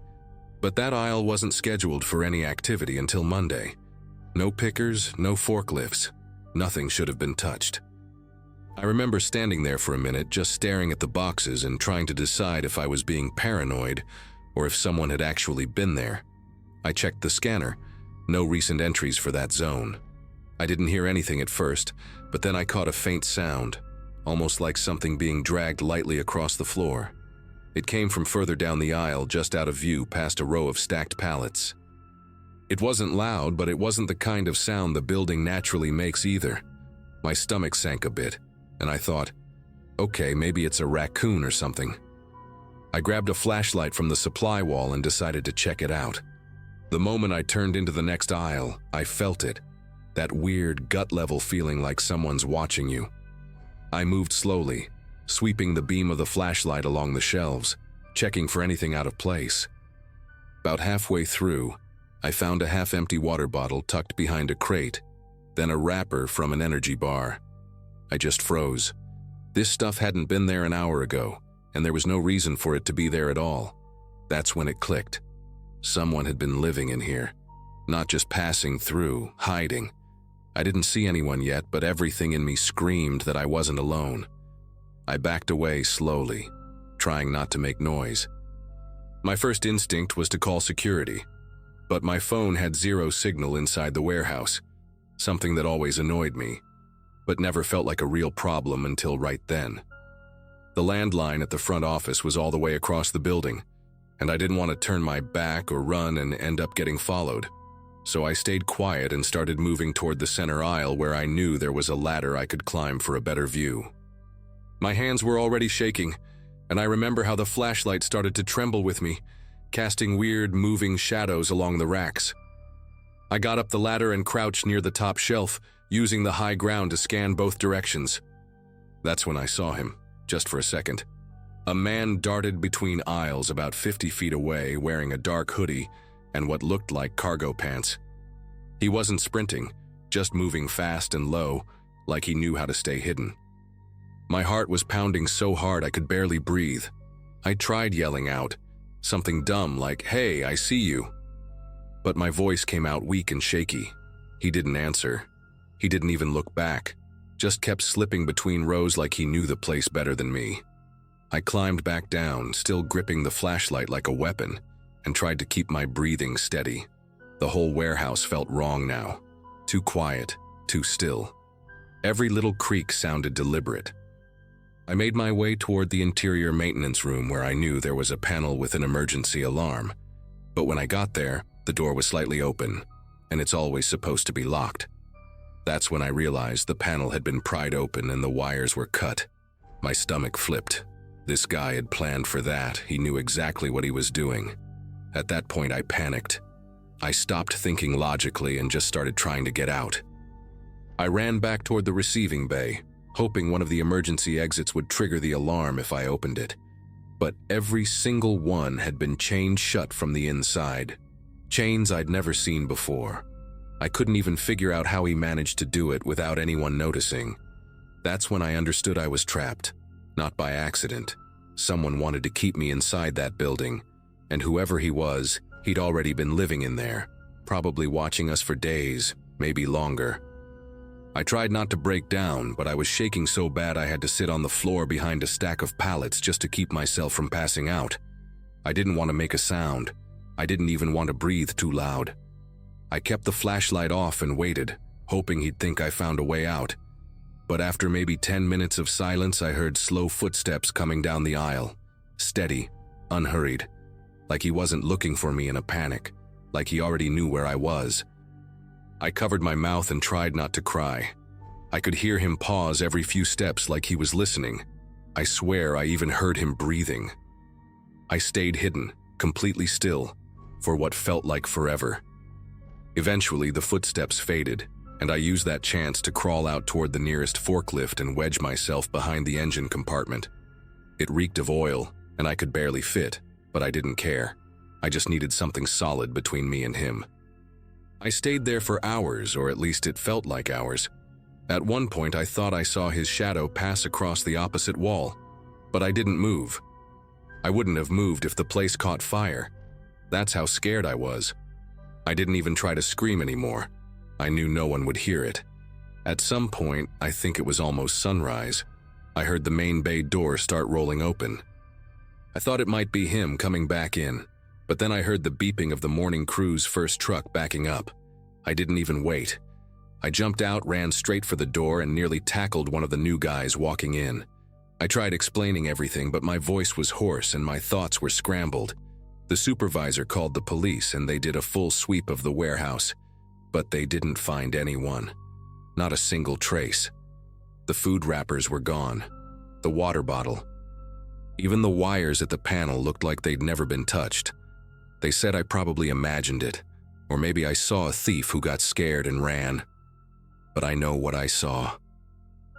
but that aisle wasn't scheduled for any activity until Monday. No pickers, no forklifts, nothing should have been touched. I remember standing there for a minute just staring at the boxes and trying to decide if I was being paranoid or if someone had actually been there. I checked the scanner. No recent entries for that zone. I didn't hear anything at first, but then I caught a faint sound, almost like something being dragged lightly across the floor. It came from further down the aisle, just out of view past a row of stacked pallets. It wasn't loud, but it wasn't the kind of sound the building naturally makes either. My stomach sank a bit, and I thought, okay, maybe it's a raccoon or something. I grabbed a flashlight from the supply wall and decided to check it out. The moment I turned into the next aisle, I felt it. That weird, gut-level feeling like someone's watching you. I moved slowly, sweeping the beam of the flashlight along the shelves, checking for anything out of place. About halfway through, I found a half-empty water bottle tucked behind a crate, then a wrapper from an energy bar. I just froze. This stuff hadn't been there an hour ago, and there was no reason for it to be there at all. That's when it clicked. Someone had been living in here, not just passing through, hiding. I didn't see anyone yet, but everything in me screamed that I wasn't alone. I backed away slowly, trying not to make noise. My first instinct was to call security, but my phone had 0 signal inside the warehouse, something that always annoyed me, but never felt like a real problem until right then. The landline at the front office was all the way across the building, and I didn't want to turn my back or run and end up getting followed. So I stayed quiet and started moving toward the center aisle where I knew there was a ladder I could climb for a better view. My hands were already shaking, and I remember how the flashlight started to tremble with me, casting weird, moving shadows along the racks. I got up the ladder and crouched near the top shelf, using the high ground to scan both directions. That's when I saw him, just for a second. A man darted between aisles about 50 feet away, wearing a dark hoodie and what looked like cargo pants. He wasn't sprinting, just moving fast and low, like he knew how to stay hidden. My heart was pounding so hard I could barely breathe. I tried yelling out, something dumb like, "Hey, I see you." But my voice came out weak and shaky. He didn't answer. He didn't even look back, just kept slipping between rows like he knew the place better than me. I climbed back down, still gripping the flashlight like a weapon, and tried to keep my breathing steady. The whole warehouse felt wrong now. Too quiet, too still. Every little creak sounded deliberate. I made my way toward the interior maintenance room where I knew there was a panel with an emergency alarm. But when I got there, the door was slightly open, and it's always supposed to be locked. That's when I realized the panel had been pried open and the wires were cut. My stomach flipped. This guy had planned for that. He knew exactly what he was doing. At that point, I panicked. I stopped thinking logically and just started trying to get out. I ran back toward the receiving bay, hoping one of the emergency exits would trigger the alarm if I opened it. But every single one had been chained shut from the inside. Chains I'd never seen before. I couldn't even figure out how he managed to do it without anyone noticing. That's when I understood I was trapped. Not by accident. Someone wanted to keep me inside that building, and whoever he was, he'd already been living in there, probably watching us for days, maybe longer. I tried not to break down, but I was shaking so bad I had to sit on the floor behind a stack of pallets just to keep myself from passing out. I didn't want to make a sound. I didn't even want to breathe too loud. I kept the flashlight off and waited, hoping he'd think I found a way out. But after maybe 10 minutes of silence, I heard slow footsteps coming down the aisle. Steady, unhurried. Like he wasn't looking for me in a panic. Like he already knew where I was. I covered my mouth and tried not to cry. I could hear him pause every few steps like he was listening. I swear I even heard him breathing. I stayed hidden, completely still, for what felt like forever. Eventually, the footsteps faded, and I used that chance to crawl out toward the nearest forklift and wedge myself behind the engine compartment. It reeked of oil, and I could barely fit, but I didn't care. I just needed something solid between me and him. I stayed there for hours, or at least it felt like hours. At one point, I thought I saw his shadow pass across the opposite wall, but I didn't move. I wouldn't have moved if the place caught fire. That's how scared I was. I didn't even try to scream anymore. I knew no one would hear it. At some point, I think it was almost sunrise, I heard the main bay door start rolling open. I thought it might be him coming back in, but then I heard the beeping of the morning crew's first truck backing up. I didn't even wait. I jumped out, ran straight for the door, and nearly tackled one of the new guys walking in. I tried explaining everything, but my voice was hoarse and my thoughts were scrambled. The supervisor called the police and they did a full sweep of the warehouse, but they didn't find anyone. Not a single trace. The food wrappers were gone. The water bottle. Even the wires at the panel looked like they'd never been touched. They said I probably imagined it, or maybe I saw a thief who got scared and ran. But I know what I saw.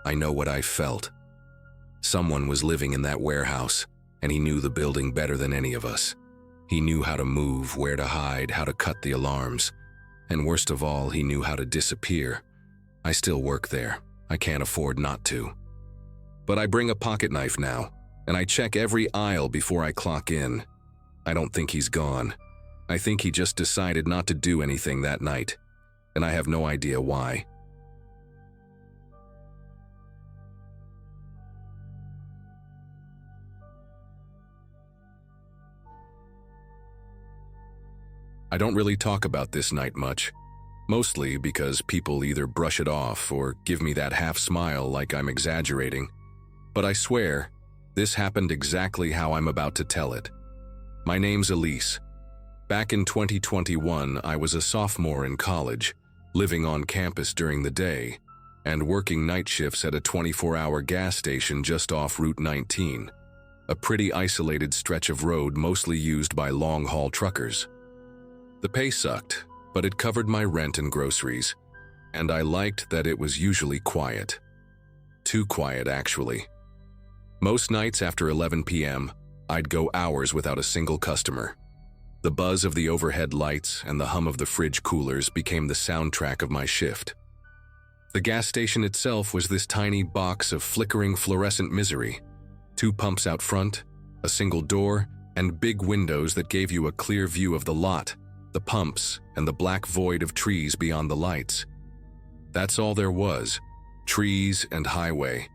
I know what I felt. Someone was living in that warehouse, and he knew the building better than any of us. He knew how to move, where to hide, how to cut the alarms. And worst of all, he knew how to disappear. I still work there. I can't afford not to. But I bring a pocket knife now, and I check every aisle before I clock in. I don't think he's gone. I think he just decided not to do anything that night, and I have no idea why. I don't really talk about this night much, mostly because people either brush it off or give me that half smile like I'm exaggerating. But I swear, this happened exactly how I'm about to tell it. My name's Elise. Back in 2021, I was a sophomore in college, living on campus during the day, and working night shifts at a 24-hour gas station just off Route 19, a pretty isolated stretch of road mostly used by long-haul truckers. The pay sucked, but it covered my rent and groceries, and I liked that it was usually quiet. Too quiet, actually. Most nights after 11 p.m., I'd go hours without a single customer. The buzz of the overhead lights and the hum of the fridge coolers became the soundtrack of my shift. The gas station itself was this tiny box of flickering fluorescent misery. 2 pumps out front, a single door, and big windows that gave you a clear view of the lot, the pumps, and the black void of trees beyond the lights. That's all there was, trees and highway.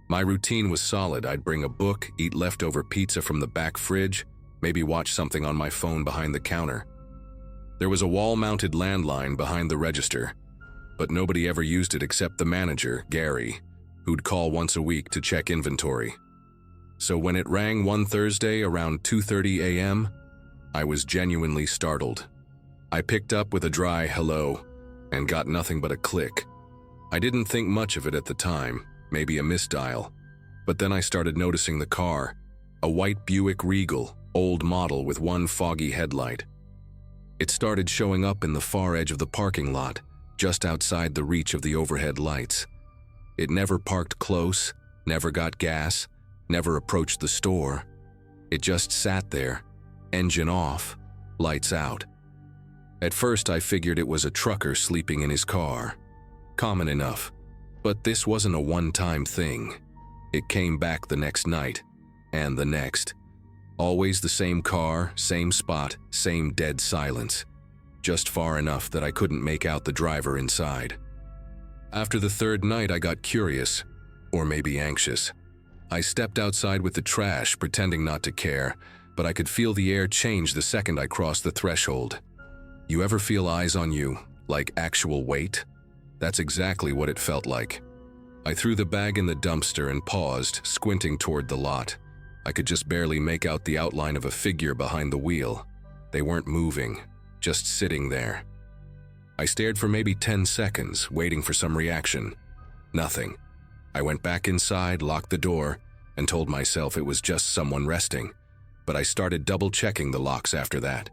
My routine was solid. I'd bring a book, eat leftover pizza from the back fridge, maybe watch something on my phone behind the counter. There was a wall-mounted landline behind the register, but nobody ever used it except the manager, Gary, who'd call once a week to check inventory. So when it rang one Thursday around 2:30 a.m., I was genuinely startled. I picked up with a dry hello and got nothing but a click. I didn't think much of it at the time, maybe a misdial, but then I started noticing the car, a white Buick Regal, old model with one foggy headlight. It started showing up in the far edge of the parking lot, just outside the reach of the overhead lights. It never parked close, never got gas, never approached the store. It just sat there, engine off, lights out. At first I figured it was a trucker sleeping in his car. Common enough. But this wasn't a one-time thing. It came back the next night, and the next. Always the same car, same spot, same dead silence. Just far enough that I couldn't make out the driver inside. After the third night, I got curious, or maybe anxious. I stepped outside with the trash, pretending not to care, but I could feel the air change the second I crossed the threshold. You ever feel eyes on you, like actual weight? That's exactly what it felt like. I threw the bag in the dumpster and paused, squinting toward the lot. I could just barely make out the outline of a figure behind the wheel. They weren't moving, just sitting there. I stared for maybe 10 seconds, waiting for some reaction. Nothing. I went back inside, locked the door, and told myself it was just someone resting. But I started double-checking the locks after that,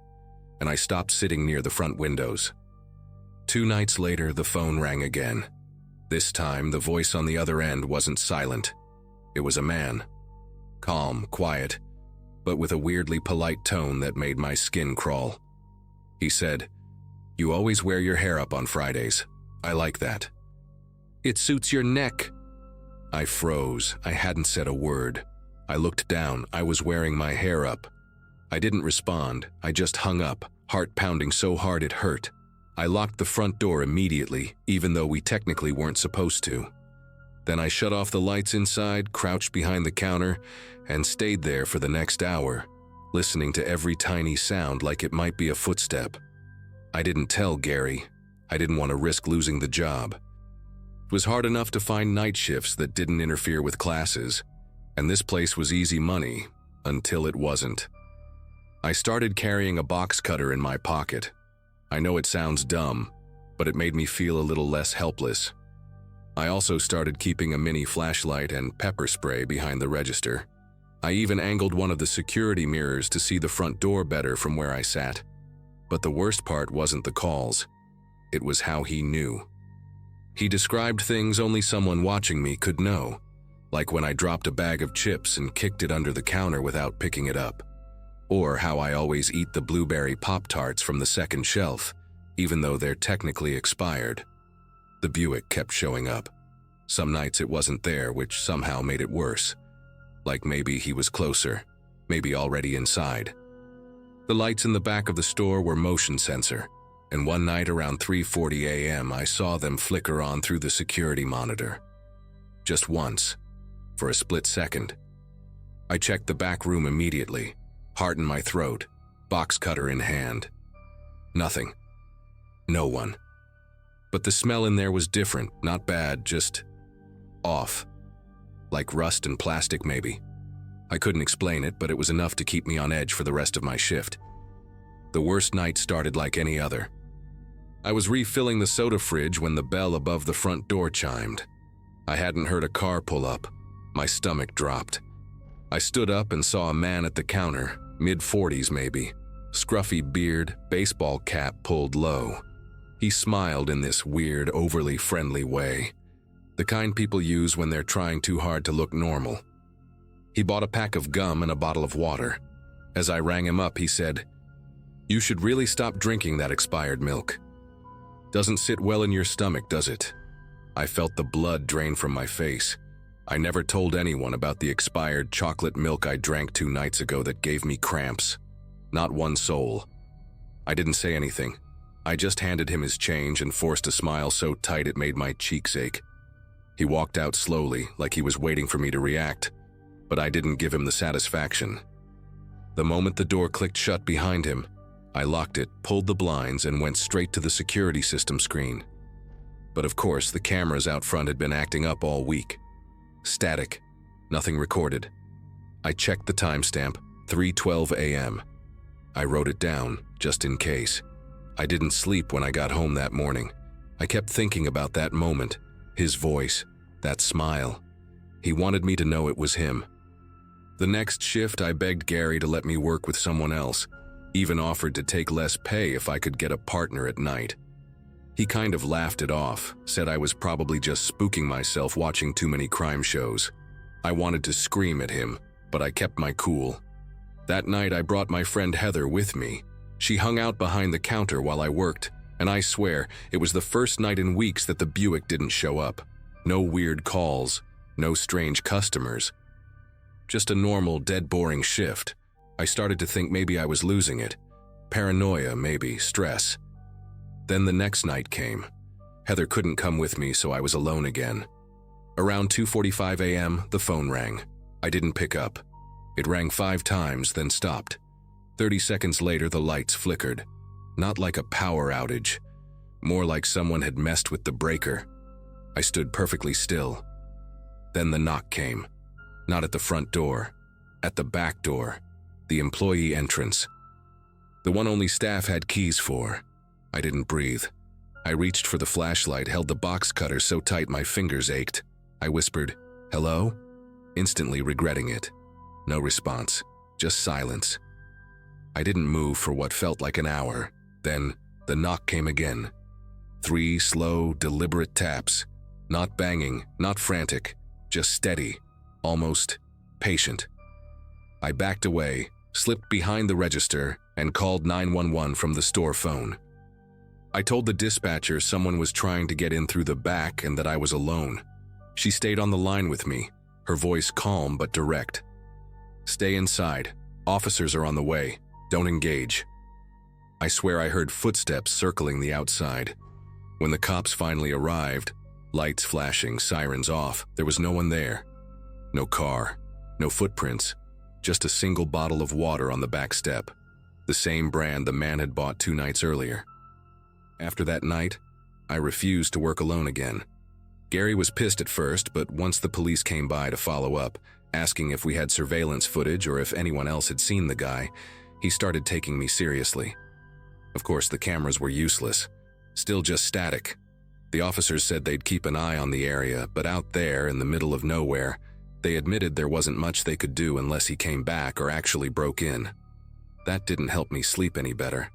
and I stopped sitting near the front windows. 2 nights later, the phone rang again. This time, the voice on the other end wasn't silent. It was a man. Calm, quiet, but with a weirdly polite tone that made my skin crawl. He said, "You always wear your hair up on Fridays. I like that." "It suits your neck." I froze. I hadn't said a word. I looked down. I was wearing my hair up. I didn't respond. I just hung up, heart pounding so hard it hurt. I locked the front door immediately, even though we technically weren't supposed to. Then I shut off the lights inside, crouched behind the counter, and stayed there for the next hour, listening to every tiny sound like it might be a footstep. I didn't tell Gary. I didn't want to risk losing the job. It was hard enough to find night shifts that didn't interfere with classes, and this place was easy money, until it wasn't. I started carrying a box cutter in my pocket. I know it sounds dumb, but it made me feel a little less helpless. I also started keeping a mini flashlight and pepper spray behind the register. I even angled one of the security mirrors to see the front door better from where I sat. But the worst part wasn't the calls. It was how he knew. He described things only someone watching me could know, like when I dropped a bag of chips and kicked it under the counter without picking it up. Or how I always eat the blueberry Pop-Tarts from the second shelf, even though they're technically expired. The Buick kept showing up. Some nights it wasn't there, which somehow made it worse. Like maybe he was closer, maybe already inside. The lights in the back of the store were motion sensor, and one night around 3:40 a.m. I saw them flicker on through the security monitor. Just once, for a split second. I checked the back room immediately, heart in my throat, box cutter in hand. Nothing. No one. But the smell in there was different, not bad, just off. Like rust and plastic, maybe. I couldn't explain it, but it was enough to keep me on edge for the rest of my shift. The worst night started like any other. I was refilling the soda fridge when the bell above the front door chimed. I hadn't heard a car pull up. My stomach dropped. I stood up and saw a man at the counter, mid-40s maybe, scruffy beard, baseball cap pulled low. He smiled in this weird, overly friendly way, the kind people use when they're trying too hard to look normal. He bought a pack of gum and a bottle of water. As I rang him up, he said, "You should really stop drinking that expired milk. Doesn't sit well in your stomach, does it?" I felt the blood drain from my face. I never told anyone about the expired chocolate milk I drank 2 nights ago that gave me cramps. Not one soul. I didn't say anything. I just handed him his change and forced a smile so tight it made my cheeks ache. He walked out slowly, like he was waiting for me to react, but I didn't give him the satisfaction. The moment the door clicked shut behind him, I locked it, pulled the blinds, and went straight to the security system screen. But of course, the cameras out front had been acting up all week. Static. Nothing recorded. I checked the timestamp, 3:12 a.m. I wrote it down, just in case. I didn't sleep when I got home that morning. I kept thinking about that moment, his voice, that smile. He wanted me to know it was him. The next shift, I begged Gary to let me work with someone else, even offered to take less pay if I could get a partner at night. He kind of laughed it off, said I was probably just spooking myself watching too many crime shows. I wanted to scream at him, but I kept my cool. That night I brought my friend Heather with me. She hung out behind the counter while I worked, and I swear, it was the first night in weeks that the Buick didn't show up. No weird calls, no strange customers. Just a normal, dead boring shift. I started to think maybe I was losing it. Paranoia, maybe, stress. Then the next night came. Heather couldn't come with me, so I was alone again. Around 2:45 a.m., the phone rang. I didn't pick up. It rang 5 times, then stopped. 30 seconds later, the lights flickered. Not like a power outage, more like someone had messed with the breaker. I stood perfectly still. Then the knock came. Not at the front door, at the back door, the employee entrance. The one only staff had keys for. I didn't breathe. I reached for the flashlight, held the box cutter so tight my fingers ached. I whispered, "Hello?" instantly regretting it. No response, just silence. I didn't move for what felt like an hour. Then the knock came again. 3 slow, deliberate taps. Not banging, not frantic, just steady, almost patient. I backed away, slipped behind the register, and called 911 from the store phone. I told the dispatcher someone was trying to get in through the back and that I was alone. She stayed on the line with me, her voice calm but direct. "Stay inside. Officers are on the way. Don't engage." I swear I heard footsteps circling the outside. When the cops finally arrived, lights flashing, sirens off, there was no one there. No car, no footprints, just a single bottle of water on the back step, the same brand the man had bought 2 nights earlier. After that night, I refused to work alone again. Gary was pissed at first, but once the police came by to follow up, asking if we had surveillance footage or if anyone else had seen the guy, he started taking me seriously. Of course, the cameras were useless, still just static. The officers said they'd keep an eye on the area, but out there in the middle of nowhere, they admitted there wasn't much they could do unless he came back or actually broke in. That didn't help me sleep any better.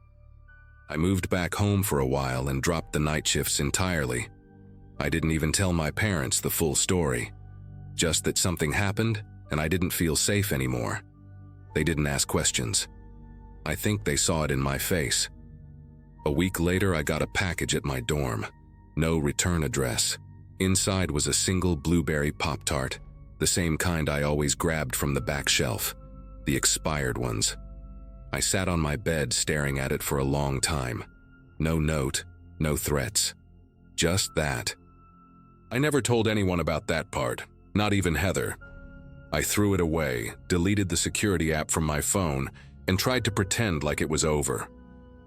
I moved back home for a while and dropped the night shifts entirely. I didn't even tell my parents the full story, just that something happened and I didn't feel safe anymore. They didn't ask questions. I think they saw it in my face. A week later, I got a package at my dorm. No return address. Inside was a single blueberry Pop-Tart, the same kind I always grabbed from the back shelf, the expired ones. I sat on my bed staring at it for a long time. No note, no threats. Just that. I never told anyone about that part, not even Heather. I threw it away, deleted the security app from my phone, and tried to pretend like it was over.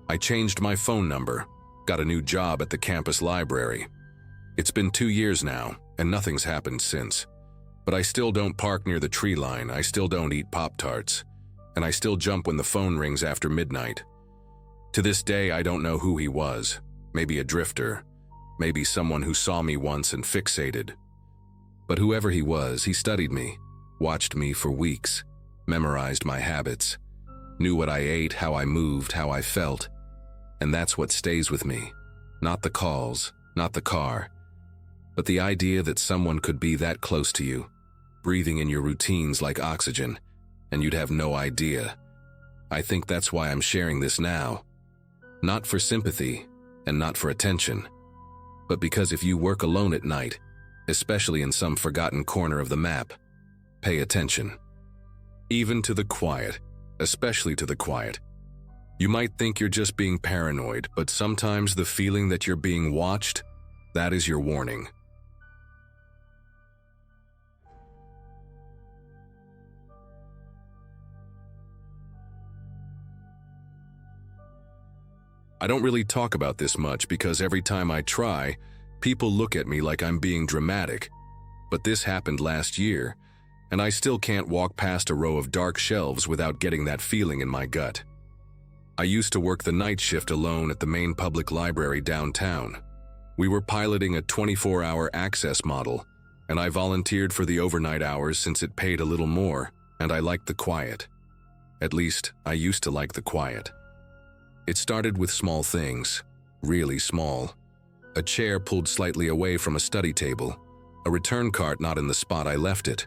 I changed my phone number, got a new job at the campus library. It's been 2 years now, and nothing's happened since. But I still don't park near the tree line, I still don't eat Pop-Tarts, and I still jump when the phone rings after midnight. To this day, I don't know who he was. Maybe a drifter, maybe someone who saw me once and fixated. But whoever he was, he studied me, watched me for weeks, memorized my habits, knew what I ate, how I moved, how I felt. And that's what stays with me. Not the calls, not the car, but the idea that someone could be that close to you, breathing in your routines like oxygen, and you'd have no idea. I think that's why I'm sharing this now. Not for sympathy, and not for attention, but because if you work alone at night, especially in some forgotten corner of the map, pay attention. Even to the quiet, especially to the quiet. You might think you're just being paranoid, but sometimes the feeling that you're being watched, that is your warning. I don't really talk about this much because every time I try, people look at me like I'm being dramatic. But this happened last year, and I still can't walk past a row of dark shelves without getting that feeling in my gut. I used to work the night shift alone at the main public library downtown. We were piloting a 24-hour access model, and I volunteered for the overnight hours since it paid a little more, and I liked the quiet. At least, I used to like the quiet. It started with small things, really small. A chair pulled slightly away from a study table, a return cart not in the spot I left it,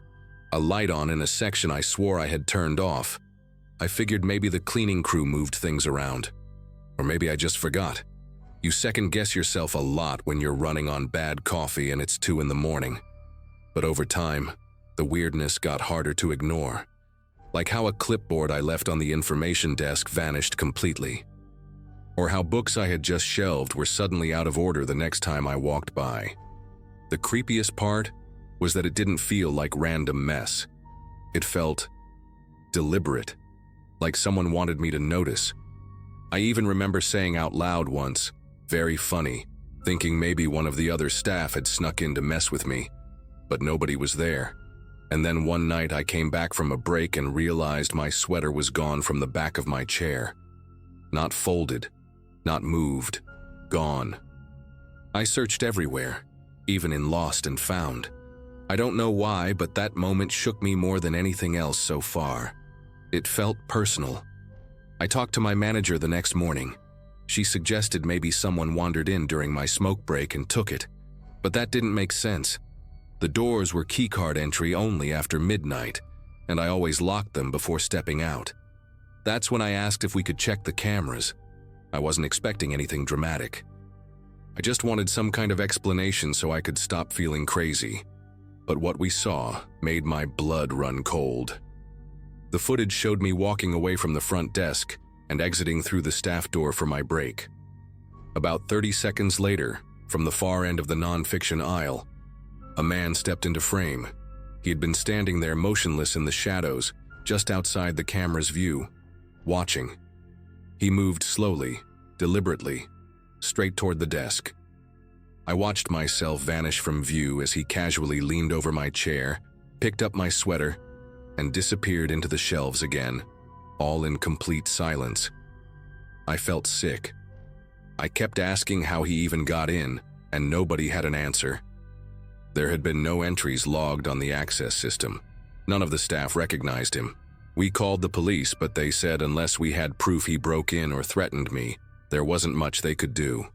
a light on in a section I swore I had turned off. I figured maybe the cleaning crew moved things around. Or maybe I just forgot. You second-guess yourself a lot when you're running on bad coffee and it's 2 in the morning. But over time, the weirdness got harder to ignore. Like how a clipboard I left on the information desk vanished completely. or how books I had just shelved were suddenly out of order the next time I walked by. The creepiest part was that it didn't feel like random mess. It felt deliberate, like someone wanted me to notice. I even remember saying out loud once, "Very funny," thinking maybe one of the other staff had snuck in to mess with me, but nobody was there. And then one night I came back from a break and realized my sweater was gone from the back of my chair. Not folded, not moved, gone. I searched everywhere, even in Lost and Found. I don't know why, but that moment shook me more than anything else so far. It felt personal. I talked to my manager the next morning. She suggested maybe someone wandered in during my smoke break and took it, but that didn't make sense. The doors were keycard entry only after midnight, and I always locked them before stepping out. That's when I asked if we could check the cameras. I wasn't expecting anything dramatic. I just wanted some kind of explanation so I could stop feeling crazy. But what we saw made my blood run cold. The footage showed me walking away from the front desk and exiting through the staff door for my break. About 30 seconds later, from the far end of the non-fiction aisle, a man stepped into frame. He had been standing there motionless in the shadows, just outside the camera's view, watching. He moved slowly, deliberately, straight toward the desk. I watched myself vanish from view as he casually leaned over my chair, picked up my sweater, and disappeared into the shelves again, all in complete silence. I felt sick. I kept asking how he even got in, and nobody had an answer. There had been no entries logged on the access system. None of the staff recognized him. We called the police, but they said unless we had proof he broke in or threatened me, there wasn't much they could do.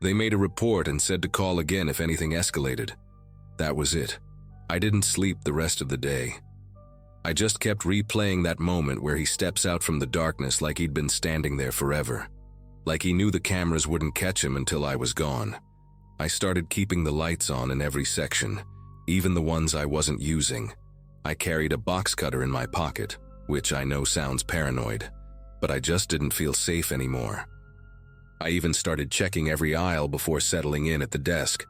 They made a report and said to call again if anything escalated. That was it. I didn't sleep the rest of the day. I just kept replaying that moment where he steps out from the darkness like he'd been standing there forever. Like he knew the cameras wouldn't catch him until I was gone. I started keeping the lights on in every section, even the ones I wasn't using. I carried a box cutter in my pocket, which I know sounds paranoid, but I just didn't feel safe anymore. I even started checking every aisle before settling in at the desk.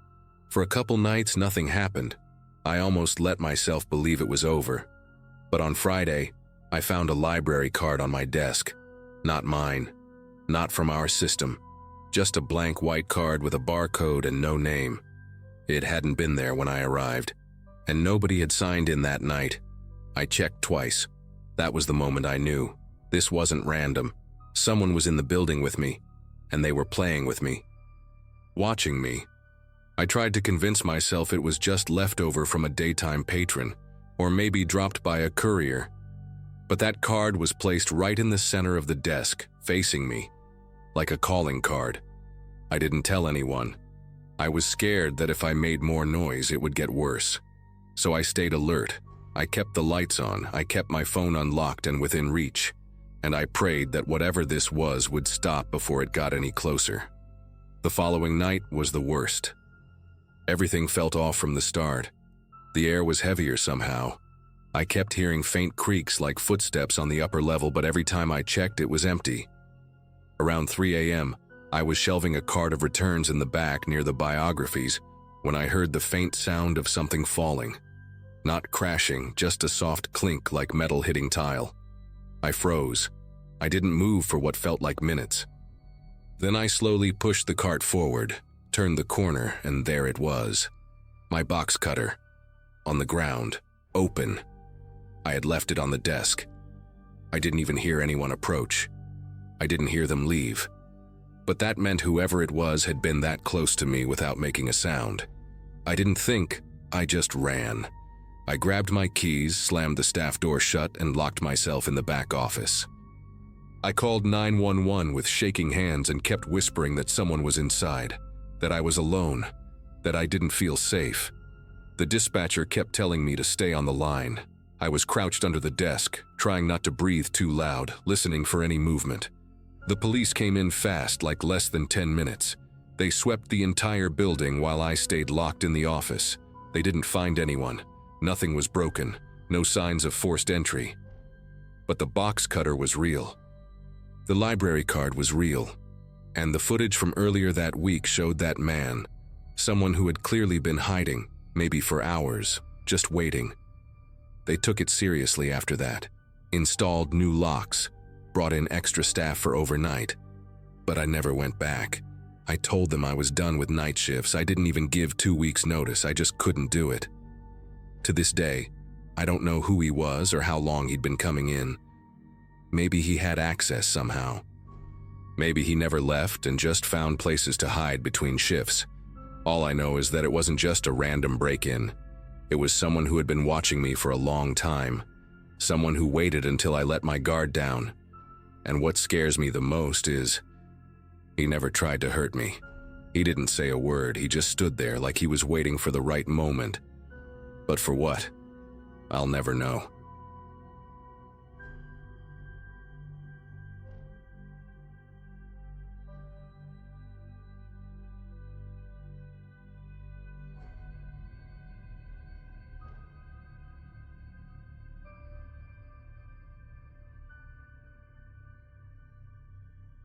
For a couple nights, nothing happened. I almost let myself believe it was over. But on Friday, I found a library card on my desk. Not mine. Not from our system. Just a blank white card with a barcode and no name. It hadn't been there when I arrived, and nobody had signed in that night. I checked twice. That was the moment I knew. This wasn't random. Someone was in the building with me, and they were playing with me. Watching me. I tried to convince myself it was just leftover from a daytime patron, or maybe dropped by a courier. But that card was placed right in the center of the desk, facing me, like a calling card. I didn't tell anyone. I was scared that if I made more noise, it would get worse. So I stayed alert. I kept the lights on, I kept my phone unlocked and within reach, and I prayed that whatever this was would stop before it got any closer. The following night was the worst. Everything felt off from the start. The air was heavier somehow. I kept hearing faint creaks like footsteps on the upper level, but every time I checked, it was empty. Around 3 a.m., I was shelving a cart of returns in the back near the biographies when I heard the faint sound of something falling. Not crashing, just a soft clink like metal hitting tile. I froze. I didn't move for what felt like minutes. Then I slowly pushed the cart forward, turned the corner, and there it was. My box cutter. On the ground. Open. I had left it on the desk. I didn't even hear anyone approach. I didn't hear them leave. But that meant whoever it was had been that close to me without making a sound. I didn't think, I just ran. I grabbed my keys, slammed the staff door shut, and locked myself in the back office. I called 911 with shaking hands and kept whispering that someone was inside, that I was alone, that I didn't feel safe. The dispatcher kept telling me to stay on the line. I was crouched under the desk, trying not to breathe too loud, listening for any movement. The police came in fast, like less than 10 minutes. They swept the entire building while I stayed locked in the office. They didn't find anyone. Nothing was broken, no signs of forced entry. But the box cutter was real. The library card was real. And the footage from earlier that week showed that man, someone who had clearly been hiding, maybe for hours, just waiting. They took it seriously after that, installed new locks, brought in extra staff for overnight. But I never went back. I told them I was done with night shifts. I didn't even give 2 weeks' notice. I just couldn't do it. To this day, I don't know who he was or how long he'd been coming in. Maybe he had access somehow. Maybe he never left and just found places to hide between shifts. All I know is that it wasn't just a random break-in. It was someone who had been watching me for a long time. Someone who waited until I let my guard down. And what scares me the most is, he never tried to hurt me. He didn't say a word. He just stood there like he was waiting for the right moment. But for what? I'll never know.